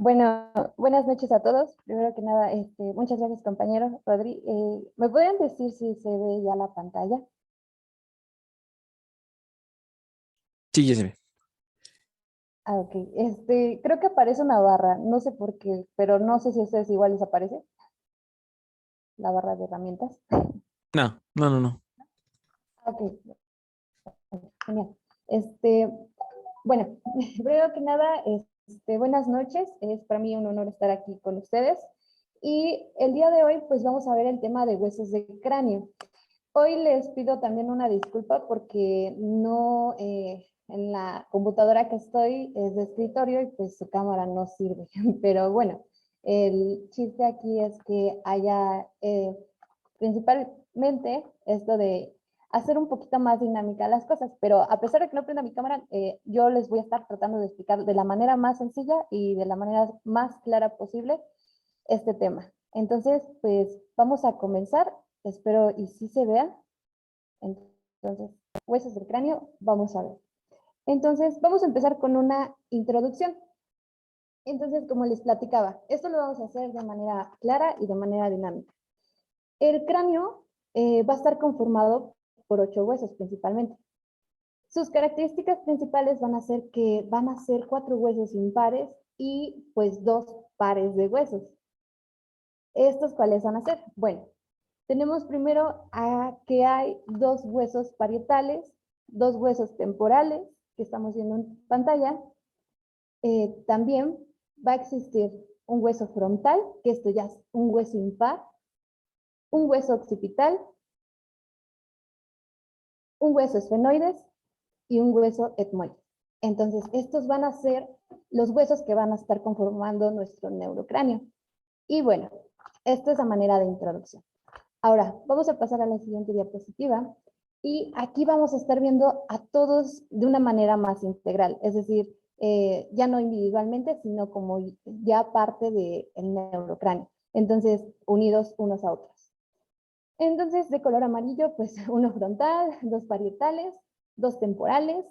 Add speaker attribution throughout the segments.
Speaker 1: Bueno, buenas noches a todos. Primero que nada, muchas gracias, compañero Rodri. ¿Me podrían decir si se ve ya la pantalla?
Speaker 2: Sí, ya se ve.
Speaker 1: Ah, ok. Creo que aparece una barra, no sé por qué, pero no sé si a ustedes igual les aparece la barra de herramientas.
Speaker 2: No, no, no, no.
Speaker 1: Ok, genial. Este, bueno, primero que nada, buenas noches. Es para mí un honor estar aquí con ustedes. Y el día de hoy, pues vamos a ver el tema de huesos de cráneo. Hoy les pido también una disculpa porque no, en la computadora que estoy es de escritorio y pues su cámara no sirve. Pero bueno, el chiste aquí es que haya principalmente esto de hacer un poquito más dinámica las cosas, pero a pesar de que no prenda mi cámara, yo les voy a estar tratando de explicar de la manera más sencilla y de la manera más clara posible este tema. Entonces, pues vamos a comenzar, espero y sí se vea. Entonces, huesos del cráneo, vamos a ver. Entonces, vamos a empezar con una introducción. Entonces, como les platicaba, esto lo vamos a hacer de manera clara y de manera dinámica. El cráneo va a estar conformado por 8 huesos principalmente. Sus características principales van a ser que van a ser 4 huesos impares y pues 2 pares de huesos. ¿Estos cuáles van a ser? Bueno, tenemos primero que hay 2 huesos parietales, 2 huesos temporales, que estamos viendo en pantalla. También va a existir un hueso frontal, que esto ya es un hueso impar, un hueso occipital, un hueso esfenoides y un hueso etmoides. Entonces, estos van a ser los huesos que van a estar conformando nuestro neurocráneo. Y bueno, esto es a manera de introducción. Ahora, vamos a pasar a la siguiente diapositiva y aquí vamos a estar viendo a todos de una manera más integral, es decir, ya no individualmente, sino como ya parte del neurocráneo. Entonces, unidos unos a otros. Entonces, de color amarillo, pues uno frontal, 2 parietales, 2 temporales,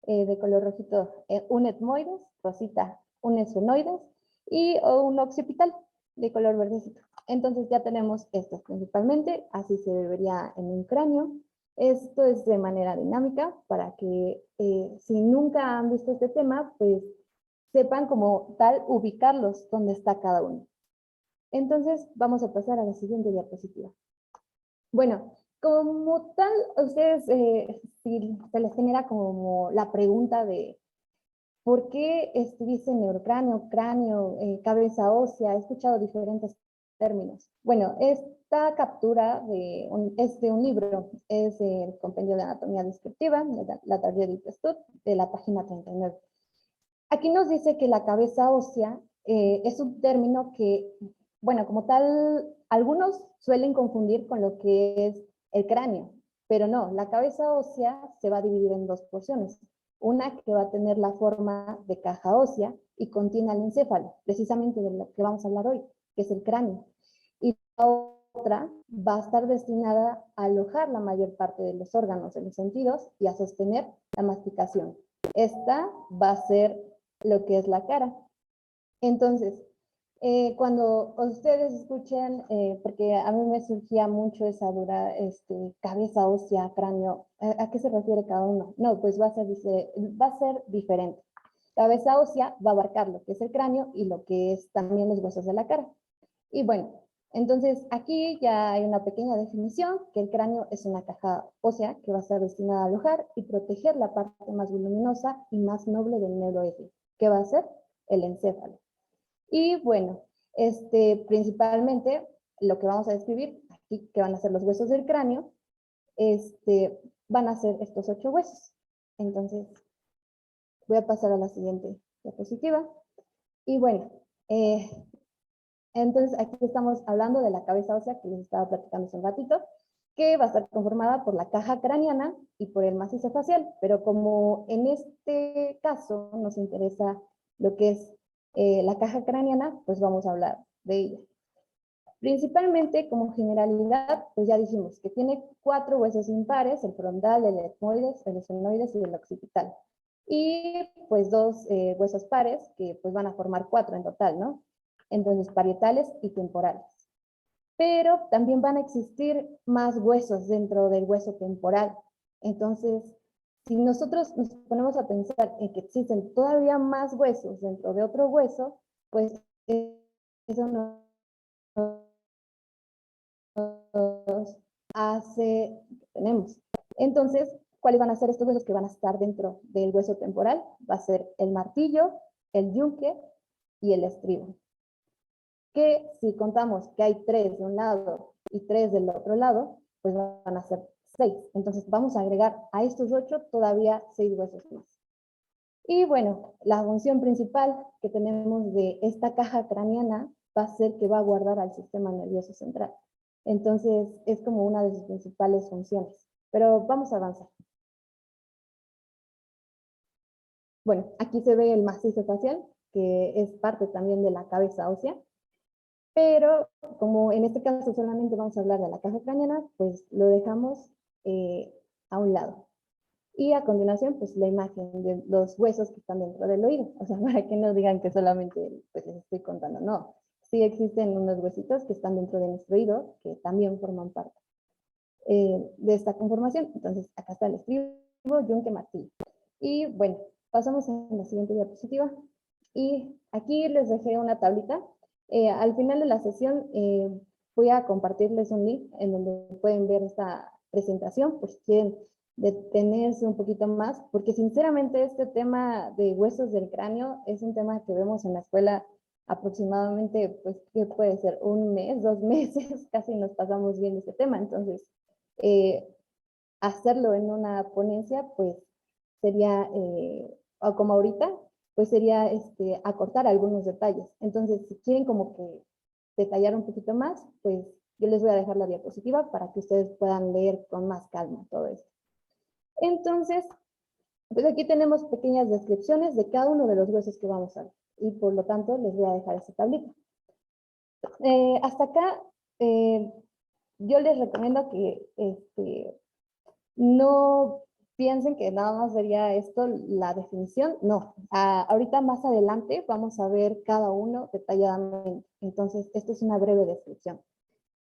Speaker 1: de color rojito, un etmoides, rosita, un esfenoides y un occipital de color verdecito. Entonces ya tenemos estos principalmente, así se vería en un cráneo. Esto es de manera dinámica para que si nunca han visto este tema, pues sepan como tal ubicarlos donde está cada uno. Entonces vamos a pasar a la siguiente diapositiva. Bueno, como tal, a ustedes si se les genera como la pregunta de ¿por qué dice neurocráneo, cráneo, cabeza ósea? He escuchado diferentes términos. Bueno, esta captura es de un libro, es el Compendio de Anatomía Descriptiva, de la Target Stud, de la página 39. Aquí nos dice que la cabeza ósea es un término que, bueno, como tal, algunos suelen confundir con lo que es el cráneo, pero no, la cabeza ósea se va a dividir en 2 porciones. Una que va a tener la forma de caja ósea y contiene al encéfalo, precisamente de lo que vamos a hablar hoy, que es el cráneo. Y la otra va a estar destinada a alojar la mayor parte de los órganos de los sentidos y a sostener la masticación. Esta va a ser lo que es la cara. Entonces, cuando ustedes escuchen, porque a mí me surgía mucho esa duda, cabeza ósea, cráneo, ¿a qué se refiere cada uno? No, pues va a ser diferente. Cabeza ósea va a abarcar lo que es el cráneo y lo que es también los huesos de la cara. Y bueno, entonces aquí ya hay una pequeña definición, que el cráneo es una caja ósea que va a estar destinada a alojar y proteger la parte más voluminosa y más noble del neuroeje, que va a ser el encéfalo. Y bueno, principalmente lo que vamos a describir aquí, que van a ser los huesos del cráneo, van a ser estos 8 huesos. Entonces, voy a pasar a la siguiente diapositiva. Y bueno, entonces aquí estamos hablando de la cabeza ósea que les estaba platicando hace un ratito, que va a estar conformada por la caja craneana y por el macizo facial, pero como en este caso nos interesa lo que es la caja craneana, pues vamos a hablar de ella. Principalmente, como generalidad, pues ya dijimos que tiene 4 huesos impares, el frontal, el etmoides, el esfenoides y el occipital. y pues dos huesos pares que pues van a formar 4 en total, ¿no? Entonces parietales y temporales. Pero también van a existir más huesos dentro del hueso temporal. Entonces, si nosotros nos ponemos a pensar en que existen todavía más huesos dentro de otro hueso, pues eso nos hace que tenemos. Entonces, ¿cuáles van a ser estos huesos que van a estar dentro del hueso temporal? Va a ser el martillo, el yunque y el estribo. Que si contamos que hay 3 de un lado y 3 del otro lado, pues van a ser 6. Entonces vamos a agregar a estos 8 todavía 6 huesos más. Y bueno, la función principal que tenemos de esta caja craneana va a ser que va a guardar al sistema nervioso central. Entonces es como una de sus principales funciones. Pero vamos a avanzar. Bueno, aquí se ve el macizo facial, que es parte también de la cabeza ósea. Pero como en este caso solamente vamos a hablar de la caja craneana, pues lo dejamos a un lado. Y a continuación, pues la imagen de los huesos que están dentro del oído. O sea, para que no digan que solamente pues, les estoy contando. No, sí existen unos huesitos que están dentro de nuestro oído, que también forman parte de esta conformación. Entonces, acá está el estribo, yunque, martillo. Y bueno, pasamos a la siguiente diapositiva. Y aquí les dejé una tablita. Al final de la sesión voy a compartirles un link en donde pueden ver esta presentación, por si quieren detenerse un poquito más, porque sinceramente este tema de huesos del cráneo es un tema que vemos en la escuela aproximadamente, pues, ¿qué puede ser? Un mes, 2 meses, casi nos pasamos viendo este tema. Entonces, hacerlo en una ponencia, pues, sería, o como ahorita, pues sería acortar algunos detalles. Entonces, si quieren como que detallar un poquito más, pues yo les voy a dejar la diapositiva para que ustedes puedan leer con más calma todo esto. Entonces, pues aquí tenemos pequeñas descripciones de cada uno de los huesos que vamos a ver. Y por lo tanto, les voy a dejar esa tablita. Hasta acá, yo les recomiendo que no piensen que nada más sería esto la definición. No, ahorita más adelante vamos a ver cada uno detalladamente. Entonces, esto es una breve descripción.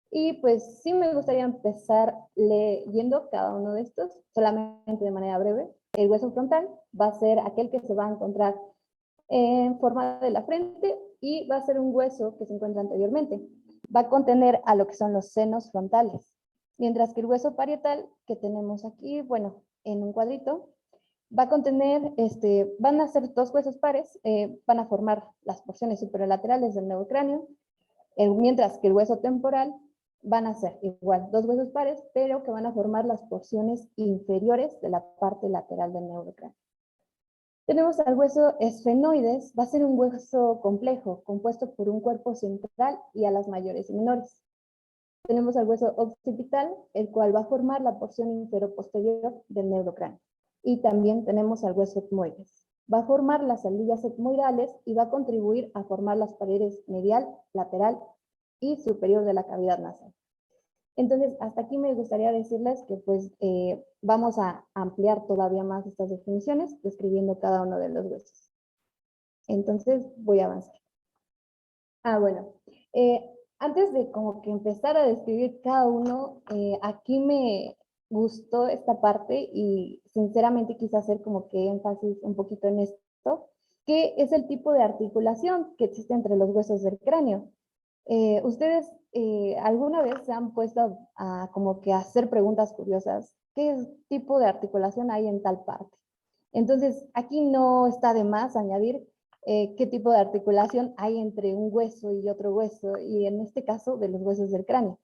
Speaker 1: Y pues sí me gustaría empezar leyendo cada uno de estos, solamente de manera breve. El hueso frontal va a ser aquel que se va a encontrar en forma de la frente y va a ser un hueso que se encuentra anteriormente. Va a contener a lo que son los senos frontales. Mientras que el hueso parietal que tenemos aquí, bueno, en un cuadrito, va a contener, van a ser 2 huesos pares, van a formar las porciones superolaterales del neurocráneo, mientras que el hueso temporal van a ser igual 2 huesos pares, pero que van a formar las porciones inferiores de la parte lateral del neurocráneo. Tenemos al hueso esfenoides, va a ser un hueso complejo, compuesto por un cuerpo central y alas mayores y menores. Tenemos al hueso occipital, el cual va a formar la porción infero-posterior del neurocráneo. Y también tenemos al hueso etmoides. Va a formar las alillas etmoidales y va a contribuir a formar las paredes medial, lateral y superior de la cavidad nasal. Entonces, hasta aquí me gustaría decirles que pues vamos a ampliar todavía más estas definiciones, describiendo cada uno de los huesos. Entonces, voy a avanzar. Bueno. Antes de como que empezar a describir cada uno, aquí me gustó esta parte y sinceramente quise hacer como que énfasis un poquito en esto, que es el tipo de articulación que existe entre los huesos del cráneo. ¿Ustedes alguna vez se han puesto a como que hacer preguntas curiosas? ¿Qué tipo de articulación hay en tal parte? Entonces, aquí no está de más añadir qué tipo de articulación hay entre un hueso y otro hueso, y en este caso de los huesos del cráneo.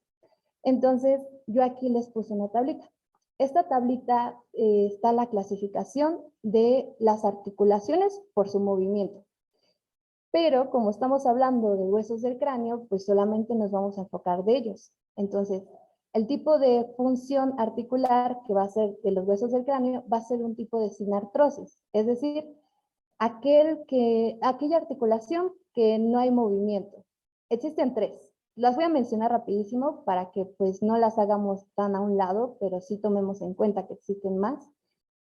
Speaker 1: Entonces, yo aquí les puse una tablita. Esta tablita está la clasificación de las articulaciones por su movimiento. Pero como estamos hablando de huesos del cráneo, pues solamente nos vamos a enfocar de ellos. Entonces, el tipo de función articular que va a ser de los huesos del cráneo va a ser un tipo de sinartrosis, es decir, aquella articulación que no hay movimiento. Existen 3. Las voy a mencionar rapidísimo para que pues no las hagamos tan a un lado, pero sí tomemos en cuenta que existen más,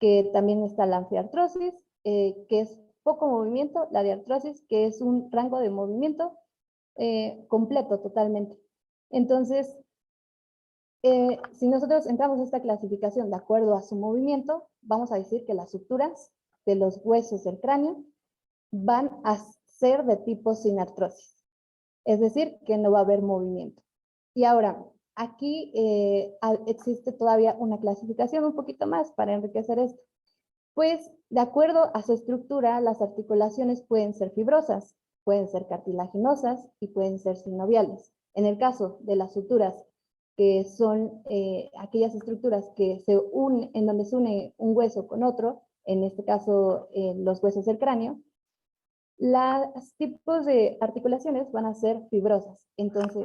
Speaker 1: que también está la anfiartrosis, que es poco movimiento, la de artrosis, que es un rango de movimiento completo totalmente. Entonces, si nosotros entramos a esta clasificación de acuerdo a su movimiento, vamos a decir que las suturas de los huesos del cráneo van a ser de tipo sin artrosis, es decir, que no va a haber movimiento. Y ahora, aquí existe todavía una clasificación un poquito más para enriquecer esto. Pues, de acuerdo a su estructura, las articulaciones pueden ser fibrosas, pueden ser cartilaginosas y pueden ser sinoviales. En el caso de las suturas, que son aquellas estructuras que se unen, en donde se une un hueso con otro, en este caso los huesos del cráneo, los tipos de articulaciones van a ser fibrosas. Entonces,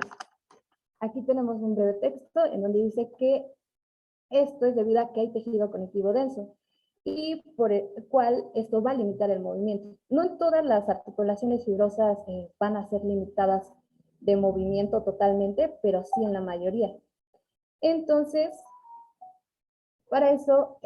Speaker 1: aquí tenemos un breve texto en donde dice que esto es debido a que hay tejido conectivo denso y por el cual esto va a limitar el movimiento. No en todas las articulaciones fibrosas van a ser limitadas de movimiento totalmente, pero sí en la mayoría. Entonces, para eso,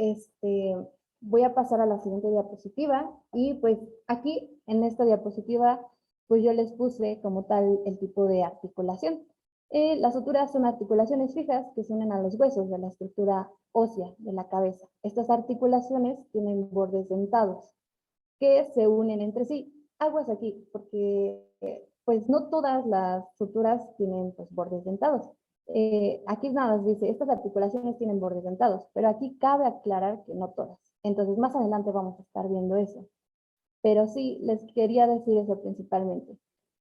Speaker 1: voy a pasar a la siguiente diapositiva y pues aquí en esta diapositiva pues yo les puse como tal el tipo de articulación. Las suturas son articulaciones fijas que se unen a los huesos de la estructura ósea de la cabeza. Estas articulaciones tienen bordes dentados que se unen entre sí. Aguas aquí, porque pues no todas las suturas tienen pues bordes dentados. Aquí nada más dice, estas articulaciones tienen bordes dentados, pero aquí cabe aclarar que no todas. Entonces más adelante vamos a estar viendo eso. Pero sí, les quería decir eso principalmente,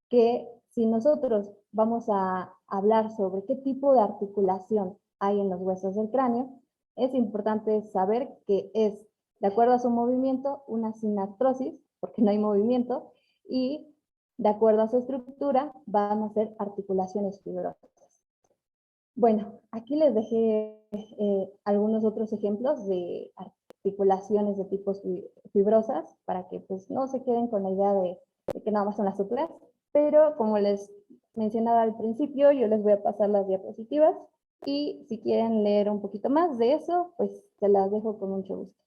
Speaker 1: que si nosotros vamos a hablar sobre qué tipo de articulación hay en los huesos del cráneo, es importante saber que es, de acuerdo a su movimiento, una sinartrosis, porque no hay movimiento, y de acuerdo a su estructura, van a ser articulaciones fibrosas. Bueno, aquí les dejé algunos otros ejemplos de articulaciones de tipos fibrosas para que pues no se queden con la idea de que nada más son las suturas, pero como les mencionaba al principio, yo les voy a pasar las diapositivas y si quieren leer un poquito más de eso, pues se las dejo con mucho gusto.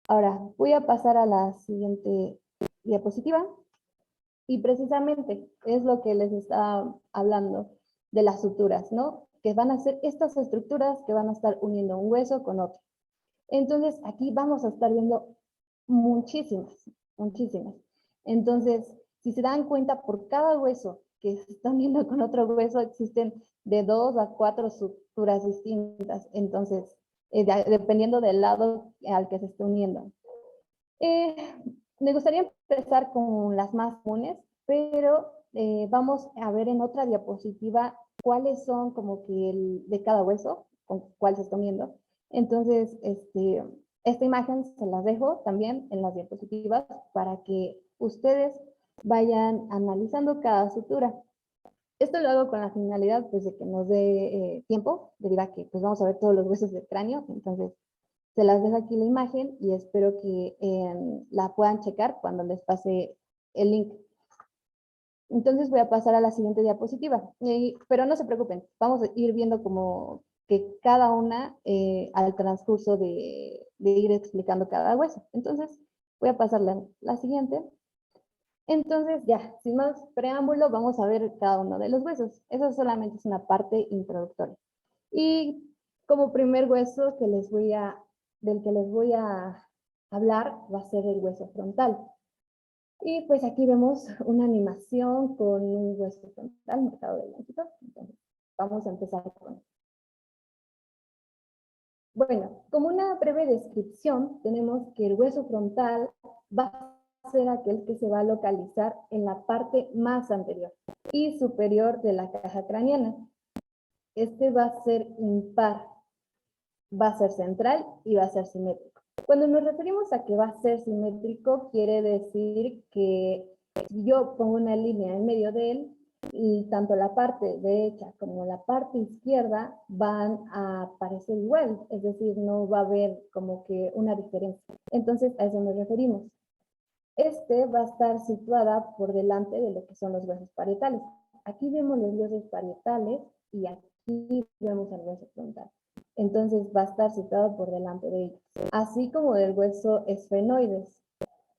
Speaker 1: Ahora, voy a pasar a la siguiente diapositiva y precisamente es lo que les estaba hablando de las suturas, ¿no? Que van a ser estas estructuras que van a estar uniendo un hueso con otro. Entonces, aquí vamos a estar viendo muchísimas, muchísimas. Entonces, si se dan cuenta, por cada hueso que se está uniendo con otro hueso, existen de 2 a 4 suturas distintas. Entonces, dependiendo del lado al que se esté uniendo. Me gustaría empezar con las más comunes, pero vamos a ver en otra diapositiva cuáles son como que de cada hueso, con cuál se está uniendo. Entonces, esta imagen se las dejo también en las diapositivas para que ustedes vayan analizando cada sutura. Esto lo hago con la finalidad pues, de que nos dé tiempo, debido a que pues, vamos a ver todos los huesos del cráneo, entonces se las dejo aquí la imagen y espero que la puedan checar cuando les pase el link. Entonces voy a pasar a la siguiente diapositiva, pero no se preocupen, vamos a ir viendo como que cada una al transcurso de ir explicando cada hueso. Entonces voy a pasar la siguiente. Entonces ya, sin más preámbulo, vamos a ver cada uno de los huesos. Eso solamente es una parte introductoria. Y como primer hueso del que les voy a hablar va a ser el hueso frontal. Y pues aquí vemos una animación con un hueso frontal marcado de blanquito. Entonces, vamos a empezar con. Bueno, como una breve descripción, tenemos que el hueso frontal va a ser aquel que se va a localizar en la parte más anterior y superior de la caja craneana. Este va a ser impar, va a ser central y va a ser simétrico. Cuando nos referimos a que va a ser simétrico, quiere decir que si yo pongo una línea en medio de él, y tanto la parte derecha como la parte izquierda van a aparecer igual, es decir, no va a haber como que una diferencia. Entonces, a eso nos referimos. Este va a estar situada por delante de lo que son los huesos parietales. Aquí vemos los huesos parietales y aquí vemos el hueso frontal. Entonces va a estar situado por delante de ellos, así como del hueso esfenoides.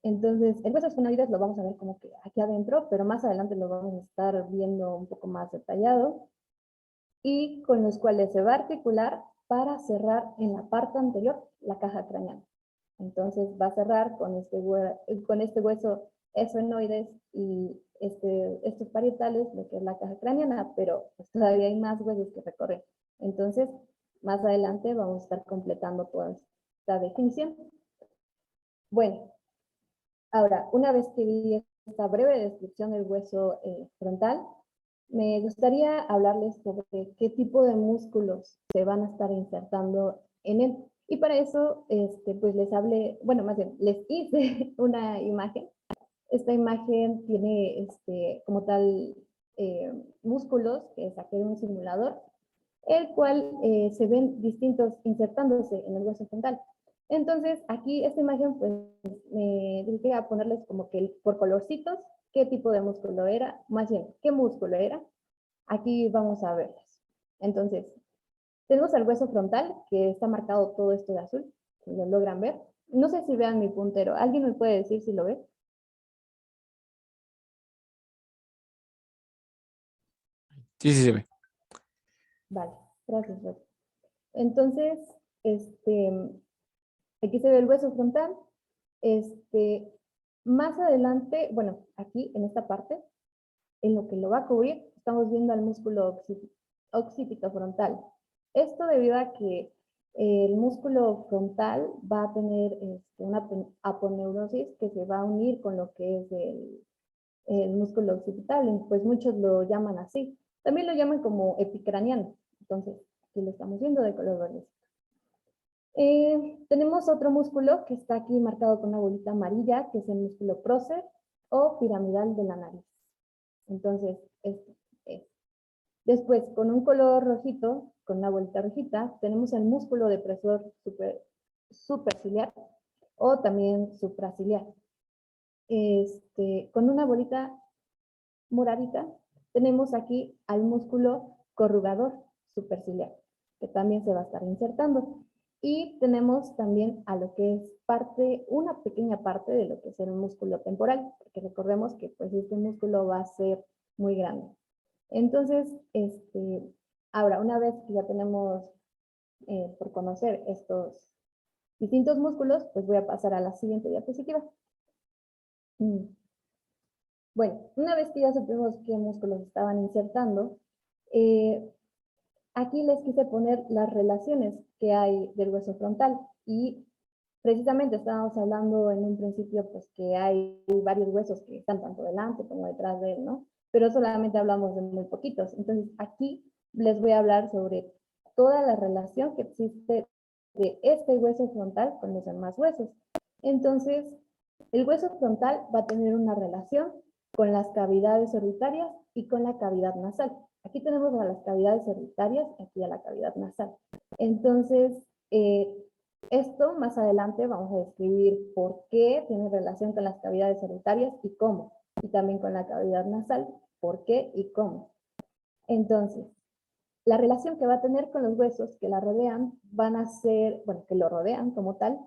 Speaker 1: Entonces, el hueso esfenoides lo vamos a ver como que aquí adentro, pero más adelante lo vamos a estar viendo un poco más detallado, y con los cuales se va a articular para cerrar en la parte anterior la caja craneana. Entonces va a cerrar con este hueso esfenoides y estos parietales, lo que es la caja craneana, pero pues todavía hay más huesos que recorrer. Entonces, más adelante vamos a estar completando toda esta definición. Bueno, ahora, una vez que vi esta breve descripción del hueso frontal, me gustaría hablarles sobre qué tipo de músculos se van a estar insertando en él. Y para eso, pues les hablé, bueno, más bien, les hice una imagen. Esta imagen tiene como tal músculos que saqué de un simulador, el cual se ven distintos insertándose en el hueso frontal. Entonces, aquí esta imagen, pues, me dediqué a ponerles como que por colorcitos qué tipo de músculo era, más bien, qué músculo era. Aquí vamos a verlos. Entonces, tenemos el hueso frontal, que está marcado todo esto de azul, si lo logran ver. No sé si vean mi puntero. ¿Alguien me puede decir si lo ve?
Speaker 2: Sí, sí se ve.
Speaker 1: Vale, gracias, Rosy. Entonces, aquí se ve el hueso frontal. Más adelante, bueno, aquí en esta parte, en lo que lo va a cubrir, estamos viendo al músculo occipito frontal. Esto debido a que el músculo frontal va a tener una aponeurosis que se va a unir con lo que es el músculo occipital, pues muchos lo llaman así. También lo llaman como epicraniano. Entonces, aquí lo estamos viendo de color verde. Tenemos otro músculo que está aquí marcado con una bolita amarilla, que es el músculo prócer o piramidal de la nariz. Entonces, este es. Después, con un color rojito, con una bolita rojita, tenemos el músculo depresor superciliar o también supraciliar. Con una bolita moradita, tenemos aquí al músculo corrugador superciliar, que también se va a estar insertando. Y tenemos también a lo que es una pequeña parte de lo que es el músculo temporal, porque recordemos que pues este músculo va a ser muy grande. Entonces, ahora, una vez que ya tenemos por conocer estos distintos músculos, pues voy a pasar a la siguiente diapositiva. Bueno, una vez que ya supimos qué músculos estaban insertando, aquí les quise poner las relaciones que hay del hueso frontal y precisamente estábamos hablando en un principio pues que hay varios huesos que están tanto delante como detrás de él, ¿no? Pero solamente hablamos de muy poquitos. Entonces aquí les voy a hablar sobre toda la relación que existe de este hueso frontal con los demás huesos. Entonces, el hueso frontal va a tener una relación con las cavidades orbitarias y con la cavidad nasal. Aquí tenemos a las cavidades orbitarias y aquí a la cavidad nasal. Entonces, esto más adelante vamos a describir por qué tiene relación con las cavidades orbitarias y cómo. Y también con la cavidad nasal, por qué y cómo. Entonces, la relación que va a tener con los huesos que la rodean van a ser, bueno, que lo rodean como tal,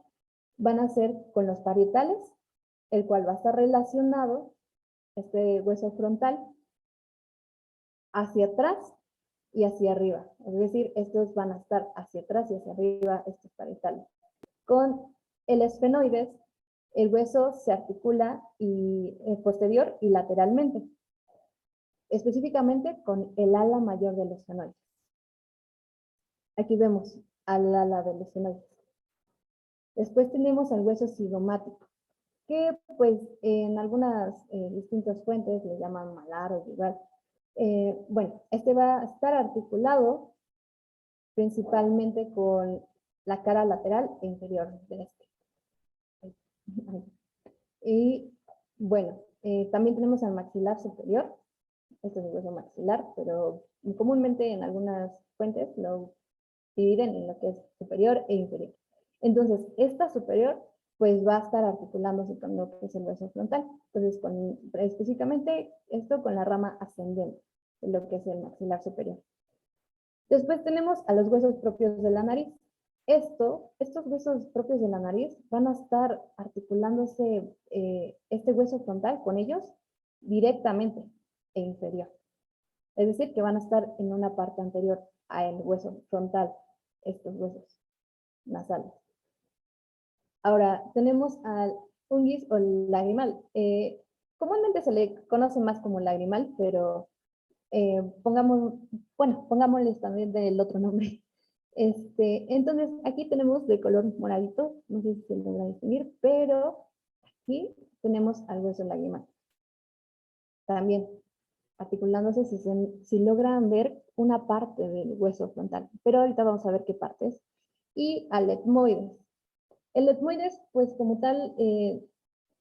Speaker 1: van a ser con los parietales, el cual va a estar relacionado, este hueso frontal, hacia atrás y hacia arriba. Es decir, estos van a estar hacia atrás y hacia arriba, estos parietales. Con el esfenoides, el hueso se articula posterior y lateralmente, específicamente con el ala mayor del esfenoides. Aquí vemos al ala del esfenoides. Después tenemos el hueso cigomático, que pues en algunas distintas fuentes le llaman malar o yugal. Bueno, este va a estar articulado principalmente con la cara lateral e inferior de este. Y bueno, también tenemos el maxilar superior. Este es el hueso maxilar, pero comúnmente en algunas fuentes lo dividen en lo que es superior e inferior. Entonces, esta superior pues va a estar articulándose con lo que es el hueso frontal. Entonces, específicamente esto con la rama ascendente, de lo que es el maxilar superior. Después tenemos a los huesos propios de la nariz, estos huesos propios de la nariz van a estar articulándose este hueso frontal con ellos directamente e inferior. Es decir, que van a estar en una parte anterior al hueso frontal, estos huesos nasales. Ahora, tenemos al ungis o lagrimal. Comúnmente se le conoce más como lagrimal, pero pongámosles también del otro nombre. Entonces, aquí tenemos de color moradito, no sé si se logra distinguir, pero aquí tenemos al hueso lagrimal. También articulándose si logran ver una parte del hueso frontal, pero ahorita vamos a ver qué partes. Y al etmoides. El etmoides, pues como tal,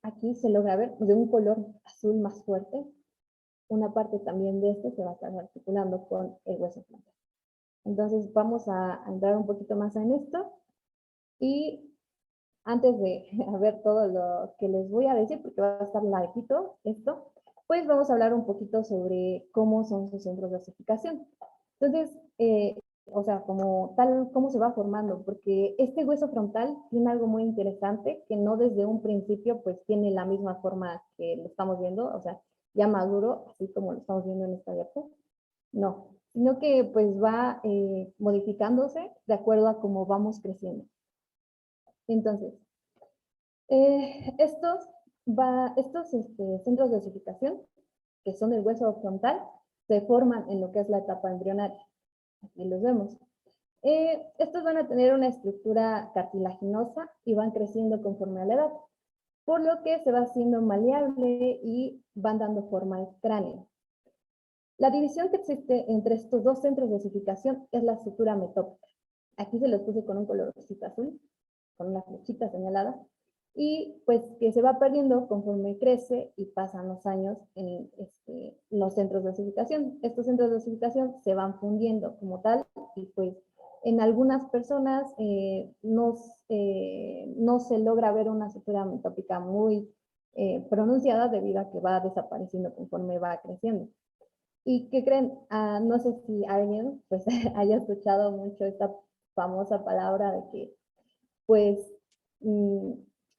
Speaker 1: aquí se logra ver de un color azul más fuerte. Una parte también de este se va a estar articulando con el hueso frontal. Entonces vamos a entrar un poquito más en esto y antes de ver todo lo que les voy a decir, porque va a estar larguito esto, pues vamos a hablar un poquito sobre cómo son sus centros de osificación. Entonces, o sea, como tal, cómo se va formando, porque este hueso frontal tiene algo muy interesante, que no desde un principio pues tiene la misma forma que lo estamos viendo, o sea, ya maduro, así como lo estamos viendo en esta diapo, no, sino que pues va modificándose de acuerdo a cómo vamos creciendo. Entonces, estos centros de osificación, que son el hueso frontal, se forman en lo que es la etapa embrionaria. Aquí los vemos. Estos van a tener una estructura cartilaginosa y van creciendo conforme a la edad, por lo que se va haciendo maleable y van dando forma al cráneo. La división que existe entre estos dos centros de osificación es la sutura metópica. Aquí se los puse con un colorcito azul, con una flechita señalada, y pues que se va perdiendo conforme crece y pasan los años en los centros de osificación. Estos centros de osificación se van fundiendo como tal y pues en algunas personas no se logra ver una sutura metópica muy pronunciada debido a que va desapareciendo conforme va creciendo. ¿Y qué creen? No sé si alguien pues haya escuchado mucho esta famosa palabra de que pues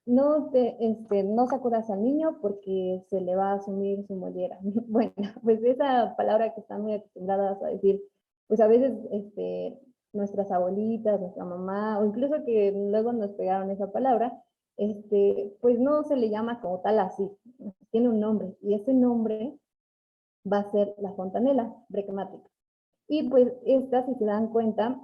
Speaker 1: no sacudas al niño porque se le va a asumir su mollera. Bueno, pues esa palabra que están muy acostumbradas a decir, pues a veces nuestras abuelitas, nuestra mamá, o incluso que luego nos pegaron esa palabra, pues no se le llama como tal así, tiene un nombre, y ese nombre va a ser la fontanela brecmática. Y pues esta, si se dan cuenta,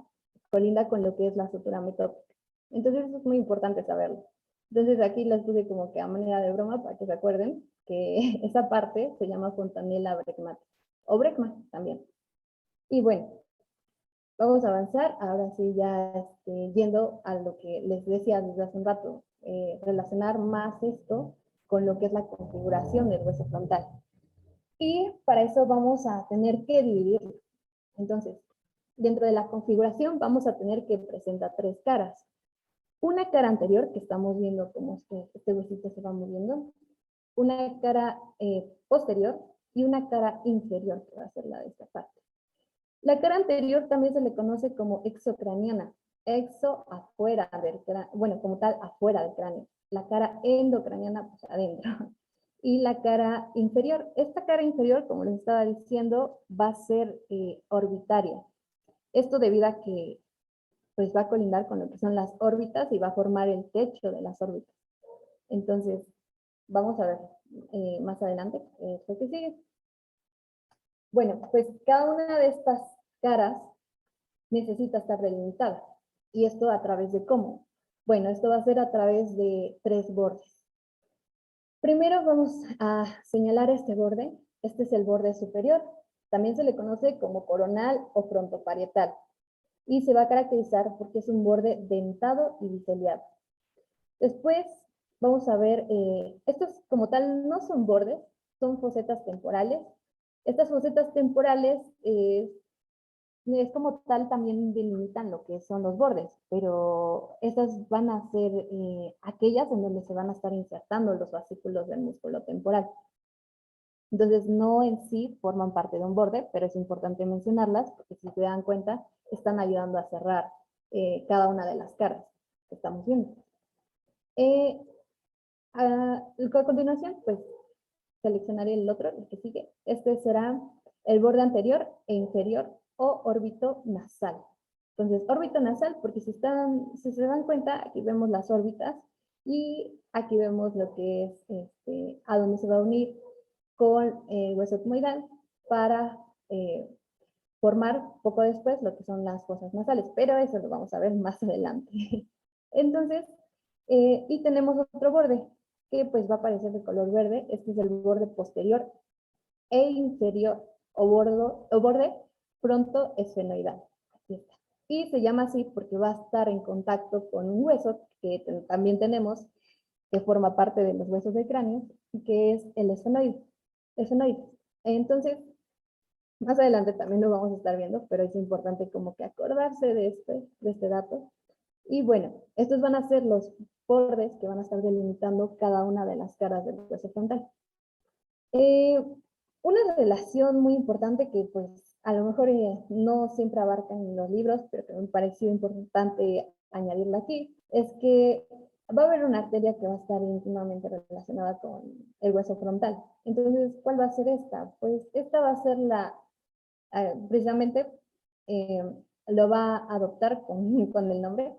Speaker 1: colinda con lo que es la sutura metópica. Entonces eso es muy importante saberlo. Entonces aquí las puse como que a manera de broma para que se acuerden que esa parte se llama fontanela brecmática o brecma también. Y bueno, vamos a avanzar. Ahora sí ya yendo a lo que les decía desde hace un rato, relacionar más esto con lo que es la configuración del hueso frontal. Y para eso vamos a tener que dividirlo. Entonces, dentro de la configuración vamos a tener que presentar tres caras. Una cara anterior, que estamos viendo cómo este huesito se va moviendo. Una cara posterior y una cara inferior, que va a ser la de esta parte. La cara anterior también se le conoce como exocraniana. Exo, afuera del cráneo, bueno, como tal, afuera del cráneo. La cara endocraniana, pues adentro. Y la cara inferior. Esta cara inferior, como les estaba diciendo, va a ser orbitaria. Esto debido a que pues, va a colindar con lo que son las órbitas y va a formar el techo de las órbitas. Entonces, vamos a ver más adelante lo que sigue. Bueno, pues cada una de estas caras necesita estar delimitada. ¿Y esto a través de cómo? Bueno, esto va a ser a través de tres bordes. Primero vamos a señalar este borde. Este es el borde superior. También se le conoce como coronal o frontoparietal. Y se va a caracterizar porque es un borde dentado y biseliado. Después vamos a ver, estos como tal no son bordes, son fosetas temporales. Estas fosetas temporales es como tal también delimitan lo que son los bordes, pero estas van a ser aquellas en donde se van a estar insertando los fascículos del músculo temporal. Entonces no en sí forman parte de un borde, pero es importante mencionarlas porque si se dan cuenta están ayudando a cerrar cada una de las caras que estamos viendo. A continuación, pues seleccionaré el otro, el que sigue. Este será el borde anterior e inferior o órbito nasal. Entonces, órbito nasal, porque si se dan cuenta, aquí vemos las órbitas y aquí vemos lo que es a dónde se va a unir con el hueso etmoidal para formar poco después lo que son las fosas nasales, pero eso lo vamos a ver más adelante. Entonces, y tenemos otro borde que pues va a aparecer de color verde. Este es el borde posterior e inferior o borde frontoesfenoidal. Aquí está. Y se llama así porque va a estar en contacto con un hueso que también tenemos, que forma parte de los huesos del cráneo, que es el esfenoide. Entonces, más adelante también lo vamos a estar viendo, pero es importante como que acordarse de este dato. Y bueno, estos van a ser los bordes que van a estar delimitando cada una de las caras del hueso frontal. Una relación muy importante que pues a lo mejor no siempre abarcan en los libros, pero que me pareció importante añadirla aquí, es que va a haber una arteria que va a estar íntimamente relacionada con el hueso frontal. Entonces, ¿cuál va a ser esta? Pues esta va a ser precisamente lo va a adoptar con el nombre,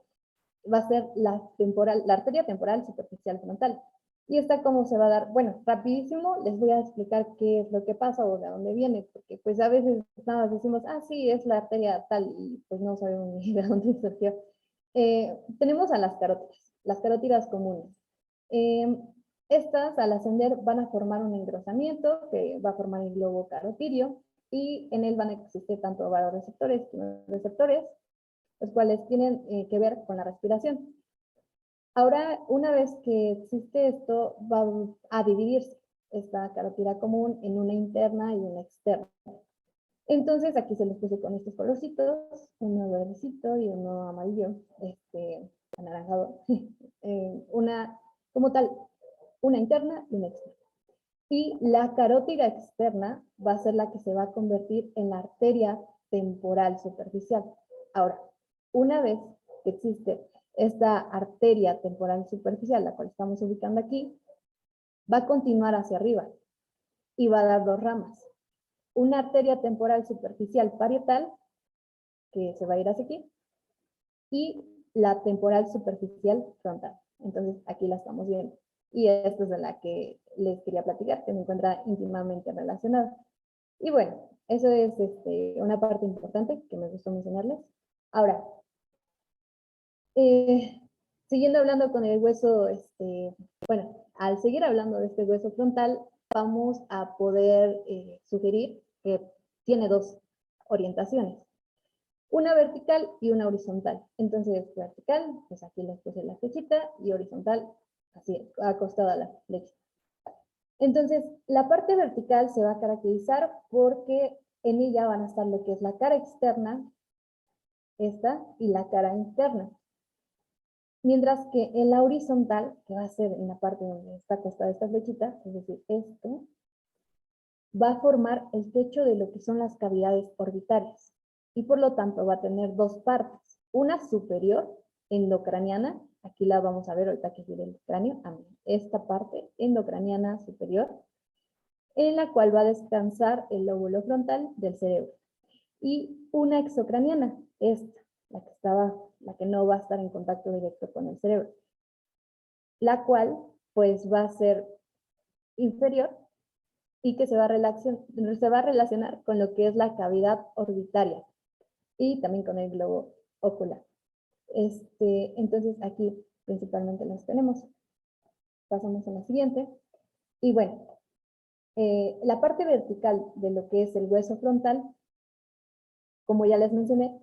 Speaker 1: va a ser la arteria temporal superficial frontal. ¿Y esta cómo se va a dar? Bueno, rapidísimo les voy a explicar qué es lo que pasa o de dónde viene, porque pues a veces nada más decimos, sí, es la arteria tal, y pues no sabemos ni de dónde surgió. Tenemos a las carótidas comunes. Estas al ascender van a formar un engrosamiento que va a formar el globo carotidio, y en él van a existir tanto varoreceptores como receptores, los cuales tienen que ver con la respiración. Ahora, una vez que existe esto, va a dividirse esta carótida común en una interna y una externa. Entonces, aquí se les puse con estos colorcitos, uno verdecito y uno amarillo, anaranjado. Como tal, una interna y una externa. Y la carótida externa va a ser la que se va a convertir en la arteria temporal superficial. Ahora, una vez que existe esta arteria temporal superficial, la cual estamos ubicando aquí, va a continuar hacia arriba y va a dar dos ramas. Una arteria temporal superficial parietal, que se va a ir hacia aquí, y la temporal superficial frontal. Entonces, aquí la estamos viendo. Y esta es de la que les quería platicar, que me encuentra íntimamente relacionada. Y bueno, eso es una parte importante que me gustó mencionarles. Ahora, siguiendo hablando con el hueso, bueno, al seguir hablando de este hueso frontal, vamos a poder sugerir que tiene dos orientaciones, una vertical y una horizontal. Entonces, vertical, pues aquí les puse la flechita, y horizontal, así, acostada a la flecha. Entonces, la parte vertical se va a caracterizar porque en ella van a estar lo que es la cara externa, esta, y la cara interna. Mientras que en la horizontal, que va a ser en la parte donde está acostada esta flechita, es decir, esto, va a formar el techo de lo que son las cavidades orbitales. Y por lo tanto va a tener dos partes. Una superior, endocraniana, aquí la vamos a ver ahorita que gire el cráneo, esta parte endocraniana superior, en la cual va a descansar el lóbulo frontal del cerebro. Y una exocraniana, esta, la que está abajo, la que no va a estar en contacto directo con el cerebro, la cual pues va a ser inferior y que se va a relacionar con lo que es la cavidad orbitaria y también con el globo ocular. Entonces aquí principalmente las tenemos. Pasamos a la siguiente. Y bueno, la parte vertical de lo que es el hueso frontal, como ya les mencioné,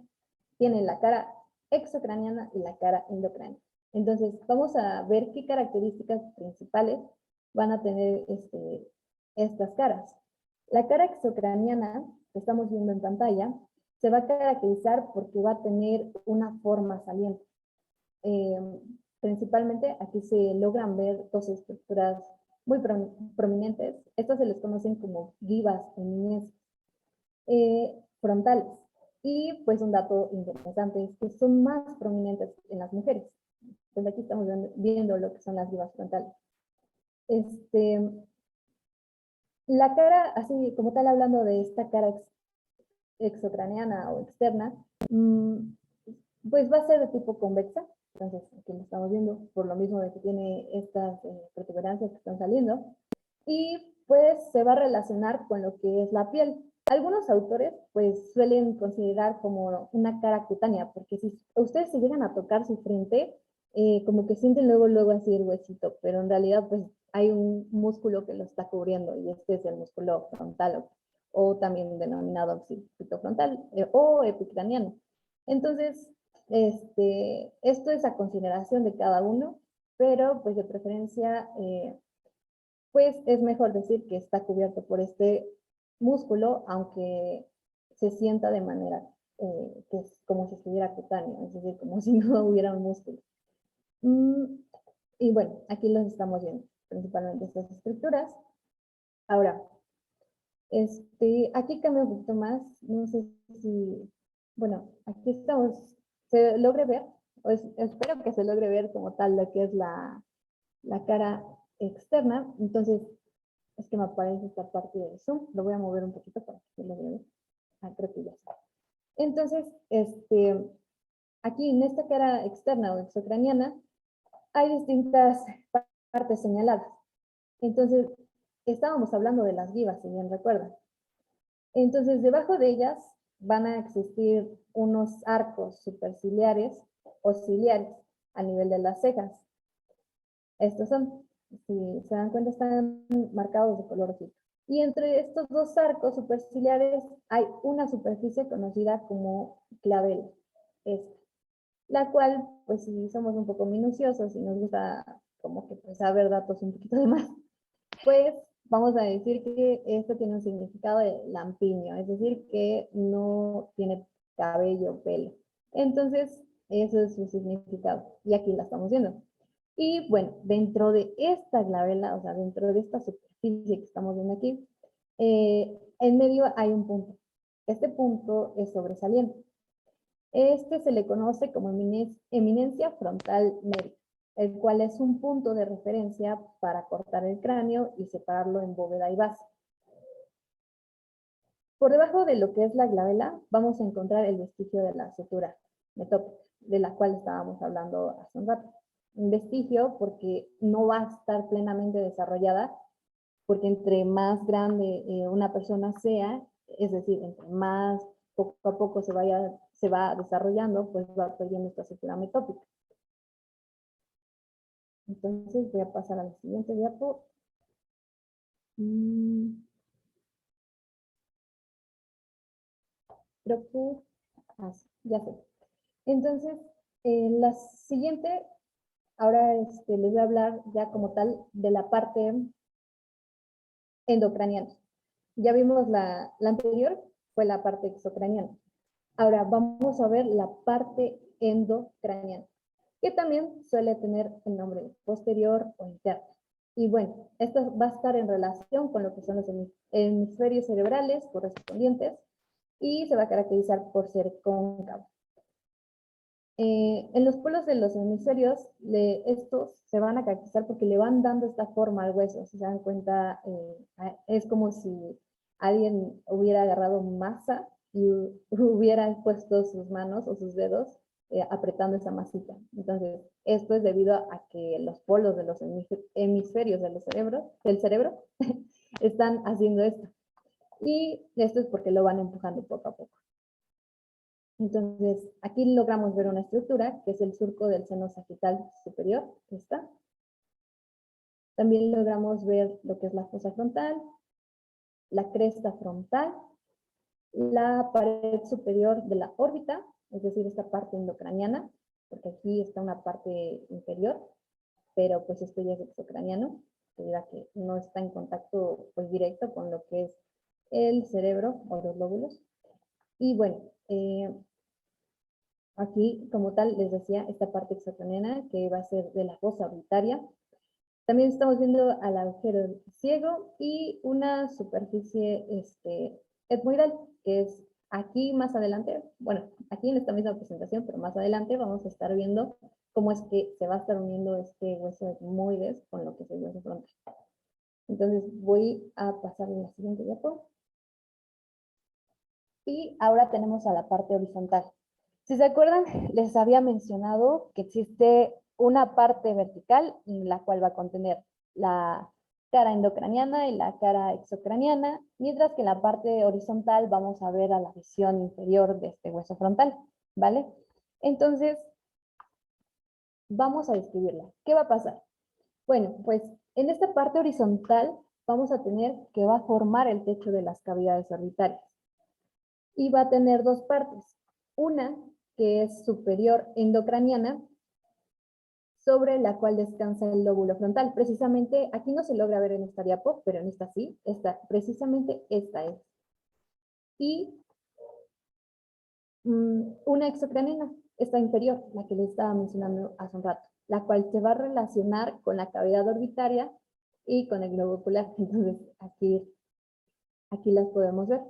Speaker 1: tiene la cara exocraniana y la cara endocraniana. Entonces, vamos a ver qué características principales van a tener estas caras. La cara exocraniana, que estamos viendo en pantalla, se va a caracterizar porque va a tener una forma saliente. Principalmente aquí se logran ver dos estructuras muy prominentes. Estas se les conocen como givas en niñez. Frontales. Y pues un dato interesante es que son más prominentes en las mujeres. Entonces aquí estamos viendo lo que son las vivas frontales. La cara, así como tal, hablando de esta cara exocraneana o externa, pues va a ser de tipo convexa. Entonces aquí lo estamos viendo por lo mismo de que tiene estas protuberancias que están saliendo. Y pues se va a relacionar con lo que es la piel. Algunos autores pues suelen considerar como una cara cutánea, porque si ustedes se llegan a tocar su frente, como que sienten luego así el huesito, pero en realidad pues hay un músculo que lo está cubriendo y este es el músculo frontal o también denominado occipito frontal o epicraniano. Entonces, esto es a consideración de cada uno, pero pues de preferencia pues es mejor decir que está cubierto por este músculo, aunque se sienta de manera que es como si estuviera cutáneo, es decir, como si no hubiera un músculo. Y bueno, aquí los estamos viendo, principalmente estas estructuras. Ahora, aquí cambia un poquito más, no sé si, bueno, aquí estamos, se logre ver, o espero que se logre ver como tal lo que es la cara externa. Entonces, es que me aparece esta parte del zoom, lo voy a mover un poquito para que lo vean. Ah, creo que ya está. Entonces, aquí en esta cara externa o exocraniana hay distintas partes señaladas. Entonces, estábamos hablando de las vivas, si bien recuerdan. Entonces, debajo de ellas van a existir unos arcos superciliares o ciliares a nivel de las cejas. Estos son, si se dan cuenta, están marcados de color rojizo. Y entre estos dos arcos superciliares hay una superficie conocida como clavela, esta, la cual, pues si somos un poco minuciosos y nos gusta como que pues, saber datos un poquito de más, pues vamos a decir que esto tiene un significado de lampiño, es decir, que no tiene cabello o pelo. Entonces, eso es su significado. Y aquí la estamos viendo. Y bueno, dentro de esta glabela, o sea, dentro de esta superficie que estamos viendo aquí, en medio hay un punto. Este punto es sobresaliente. Este se le conoce como eminencia frontal media, el cual es un punto de referencia para cortar el cráneo y separarlo en bóveda y base. Por debajo de lo que es la glabela, vamos a encontrar el vestigio de la sutura metópica, de la cual estábamos hablando hace un rato. Un vestigio porque no va a estar plenamente desarrollada, porque entre más grande una persona sea, es decir, entre más poco a poco se va desarrollando, pues va perdiendo esta sutura metópica. Entonces voy a pasar a la siguiente diapo. Creo que, ya sé. Entonces, la siguiente, ahora les voy a hablar ya como tal de la parte endocraniana. Ya vimos la anterior, fue la parte exocraniana. Ahora vamos a ver la parte endocraniana, que también suele tener el nombre posterior o interno. Y bueno, esto va a estar en relación con lo que son los hemisferios cerebrales correspondientes y se va a caracterizar por ser cóncavo. En los polos de los hemisferios, estos se van a caracterizar porque le van dando esta forma al hueso. Si se dan cuenta, es como si alguien hubiera agarrado masa y hubiera puesto sus manos o sus dedos apretando esa masita. Entonces, esto es debido a que los polos de los hemisferios del cerebro están haciendo esto. Y esto es porque lo van empujando poco a poco. Entonces, aquí logramos ver una estructura, que es el surco del seno sagital superior, esta. También logramos ver lo que es la fosa frontal, la cresta frontal, la pared superior de la órbita, es decir, esta parte endocraniana, porque aquí está una parte inferior, pero pues esto ya es exocraniano, debido a que no está en contacto pues directo con lo que es el cerebro o los lóbulos. Y bueno, aquí, como tal, les decía, esta parte exocraniana que va a ser de la fosa orbitaria. También estamos viendo al agujero ciego y una superficie etmoidal, que es aquí más adelante, bueno, aquí en esta misma presentación, pero más adelante vamos a estar viendo cómo es que se va a estar uniendo este hueso etmoides con lo que es el hueso frontal. Entonces voy a pasar a la siguiente diapo. Y ahora tenemos a la parte horizontal. Si se acuerdan, les había mencionado que existe una parte vertical, la cual va a contener la cara endocraniana y la cara exocraniana, mientras que en la parte horizontal vamos a ver a la visión inferior de este hueso frontal, ¿vale? Entonces, vamos a describirla. ¿Qué va a pasar? Bueno, pues en esta parte horizontal vamos a tener que va a formar el techo de las cavidades orbitarias. Y va a tener dos partes. Una que es superior endocraniana, sobre la cual descansa el lóbulo frontal. Precisamente, aquí no se logra ver en esta diapo, pero en esta sí, precisamente esta es. Y una exocraniana, esta inferior, la que le estaba mencionando hace un rato, la cual se va a relacionar con la cavidad orbitaria y con el globo ocular. Entonces, aquí las podemos ver.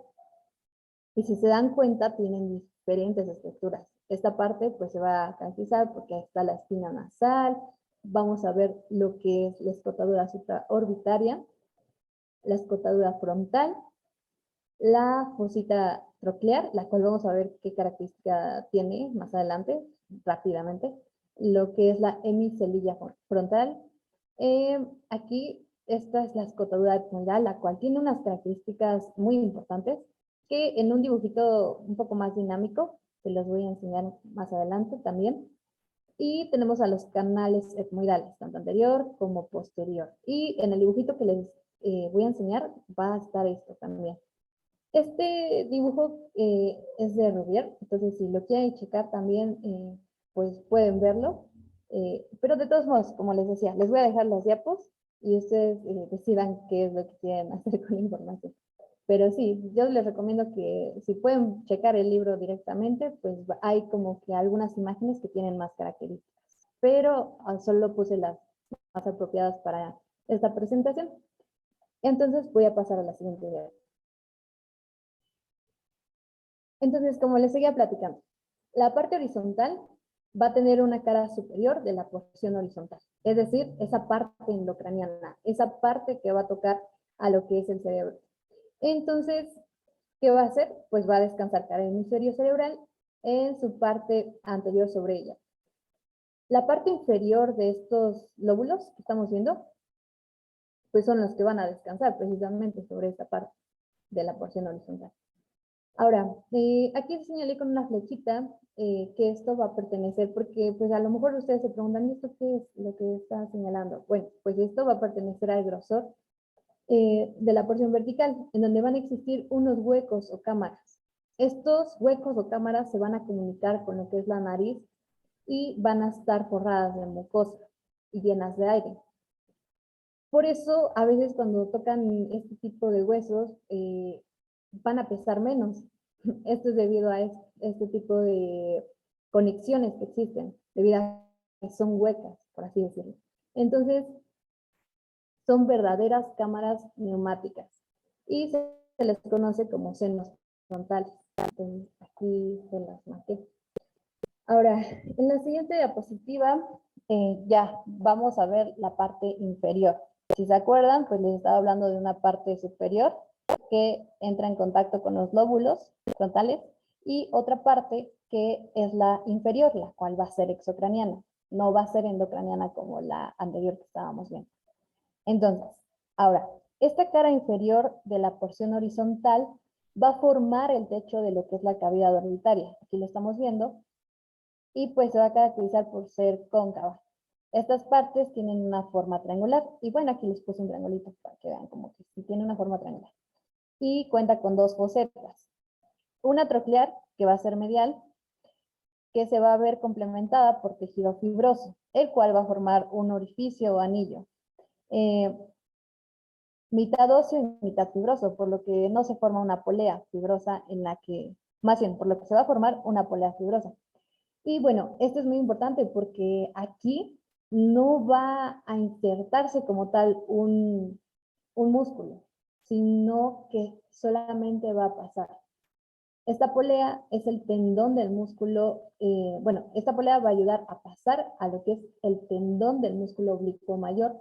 Speaker 1: Y si se dan cuenta, tienen diferentes estructuras. Esta parte pues se va a caracterizar porque ahí está la espina nasal. Vamos a ver lo que es la escotadura supraorbitaria, la escotadura frontal, la fosita troclear, la cual vamos a ver qué característica tiene más adelante, rápidamente, lo que es la hemicelilla frontal. Aquí esta es la escotadura etmoidal, la cual tiene unas características muy importantes que en un dibujito un poco más dinámico, se los voy a enseñar más adelante también. Y tenemos a los canales etmoidales, tanto anterior como posterior. Y en el dibujito que les voy a enseñar va a estar esto también. Este dibujo es de Rubier, entonces si lo quieren checar también, pues pueden verlo. Pero de todos modos, como les decía, les voy a dejar las diapos y ustedes decidan qué es lo que quieren hacer con la información. Pero sí, yo les recomiendo que si pueden checar el libro directamente, pues hay como que algunas imágenes que tienen más características. Pero solo puse las más apropiadas para esta presentación. Entonces voy a pasar a la siguiente idea. Entonces, como les seguía platicando, la parte horizontal va a tener una cara superior de la porción horizontal, es decir, esa parte endocraniana, esa parte que va a tocar a lo que es el cerebro. Entonces, ¿qué va a hacer? Pues va a descansar cara hemisferio cerebral en su parte anterior sobre ella. La parte inferior de estos lóbulos que estamos viendo, pues son los que van a descansar precisamente sobre esta parte de la porción horizontal. Ahora, aquí señalé con una flechita que esto va a pertenecer, porque pues a lo mejor ustedes se preguntan, ¿y esto qué es lo que está señalando? Bueno, pues esto va a pertenecer al grosor de la porción vertical, en donde van a existir unos huecos o cámaras. Estos huecos o cámaras se van a comunicar con lo que es la nariz y van a estar forradas de mucosa y llenas de aire. Por eso, a veces cuando tocan este tipo de huesos, van a pesar menos. Esto es debido a este tipo de conexiones que existen, debido a que son huecas, por así decirlo. Entonces, son verdaderas cámaras neumáticas y se les conoce como senos frontales. Entonces, aquí se las marqué. Ahora, en la siguiente diapositiva, ya vamos a ver la parte inferior. Si se acuerdan, pues les estaba hablando de una parte superior que entra en contacto con los lóbulos frontales y otra parte que es la inferior, la cual va a ser exocraniana. No va a ser endocraniana como la anterior que estábamos viendo. Entonces, ahora, esta cara inferior de la porción horizontal va a formar el techo de lo que es la cavidad orbitaria. Aquí lo estamos viendo. Y pues se va a caracterizar por ser cóncava. Estas partes tienen una forma triangular. Y bueno, aquí les puse un triangulito para que vean como que sí tiene una forma triangular. Y cuenta con dos fosetas. Una troclear, que va a ser medial, que se va a ver complementada por tejido fibroso, el cual va a formar un orificio o anillo. Mitad óseo y mitad fibroso, por lo que no se forma una polea fibrosa en la que, más bien, por lo que se va a formar una polea fibrosa. Y bueno, esto es muy importante porque aquí no va a insertarse como tal un músculo, sino que solamente va a pasar. Esta polea es el tendón del músculo, bueno, esta polea va a ayudar a pasar a lo que es el tendón del músculo oblicuo mayor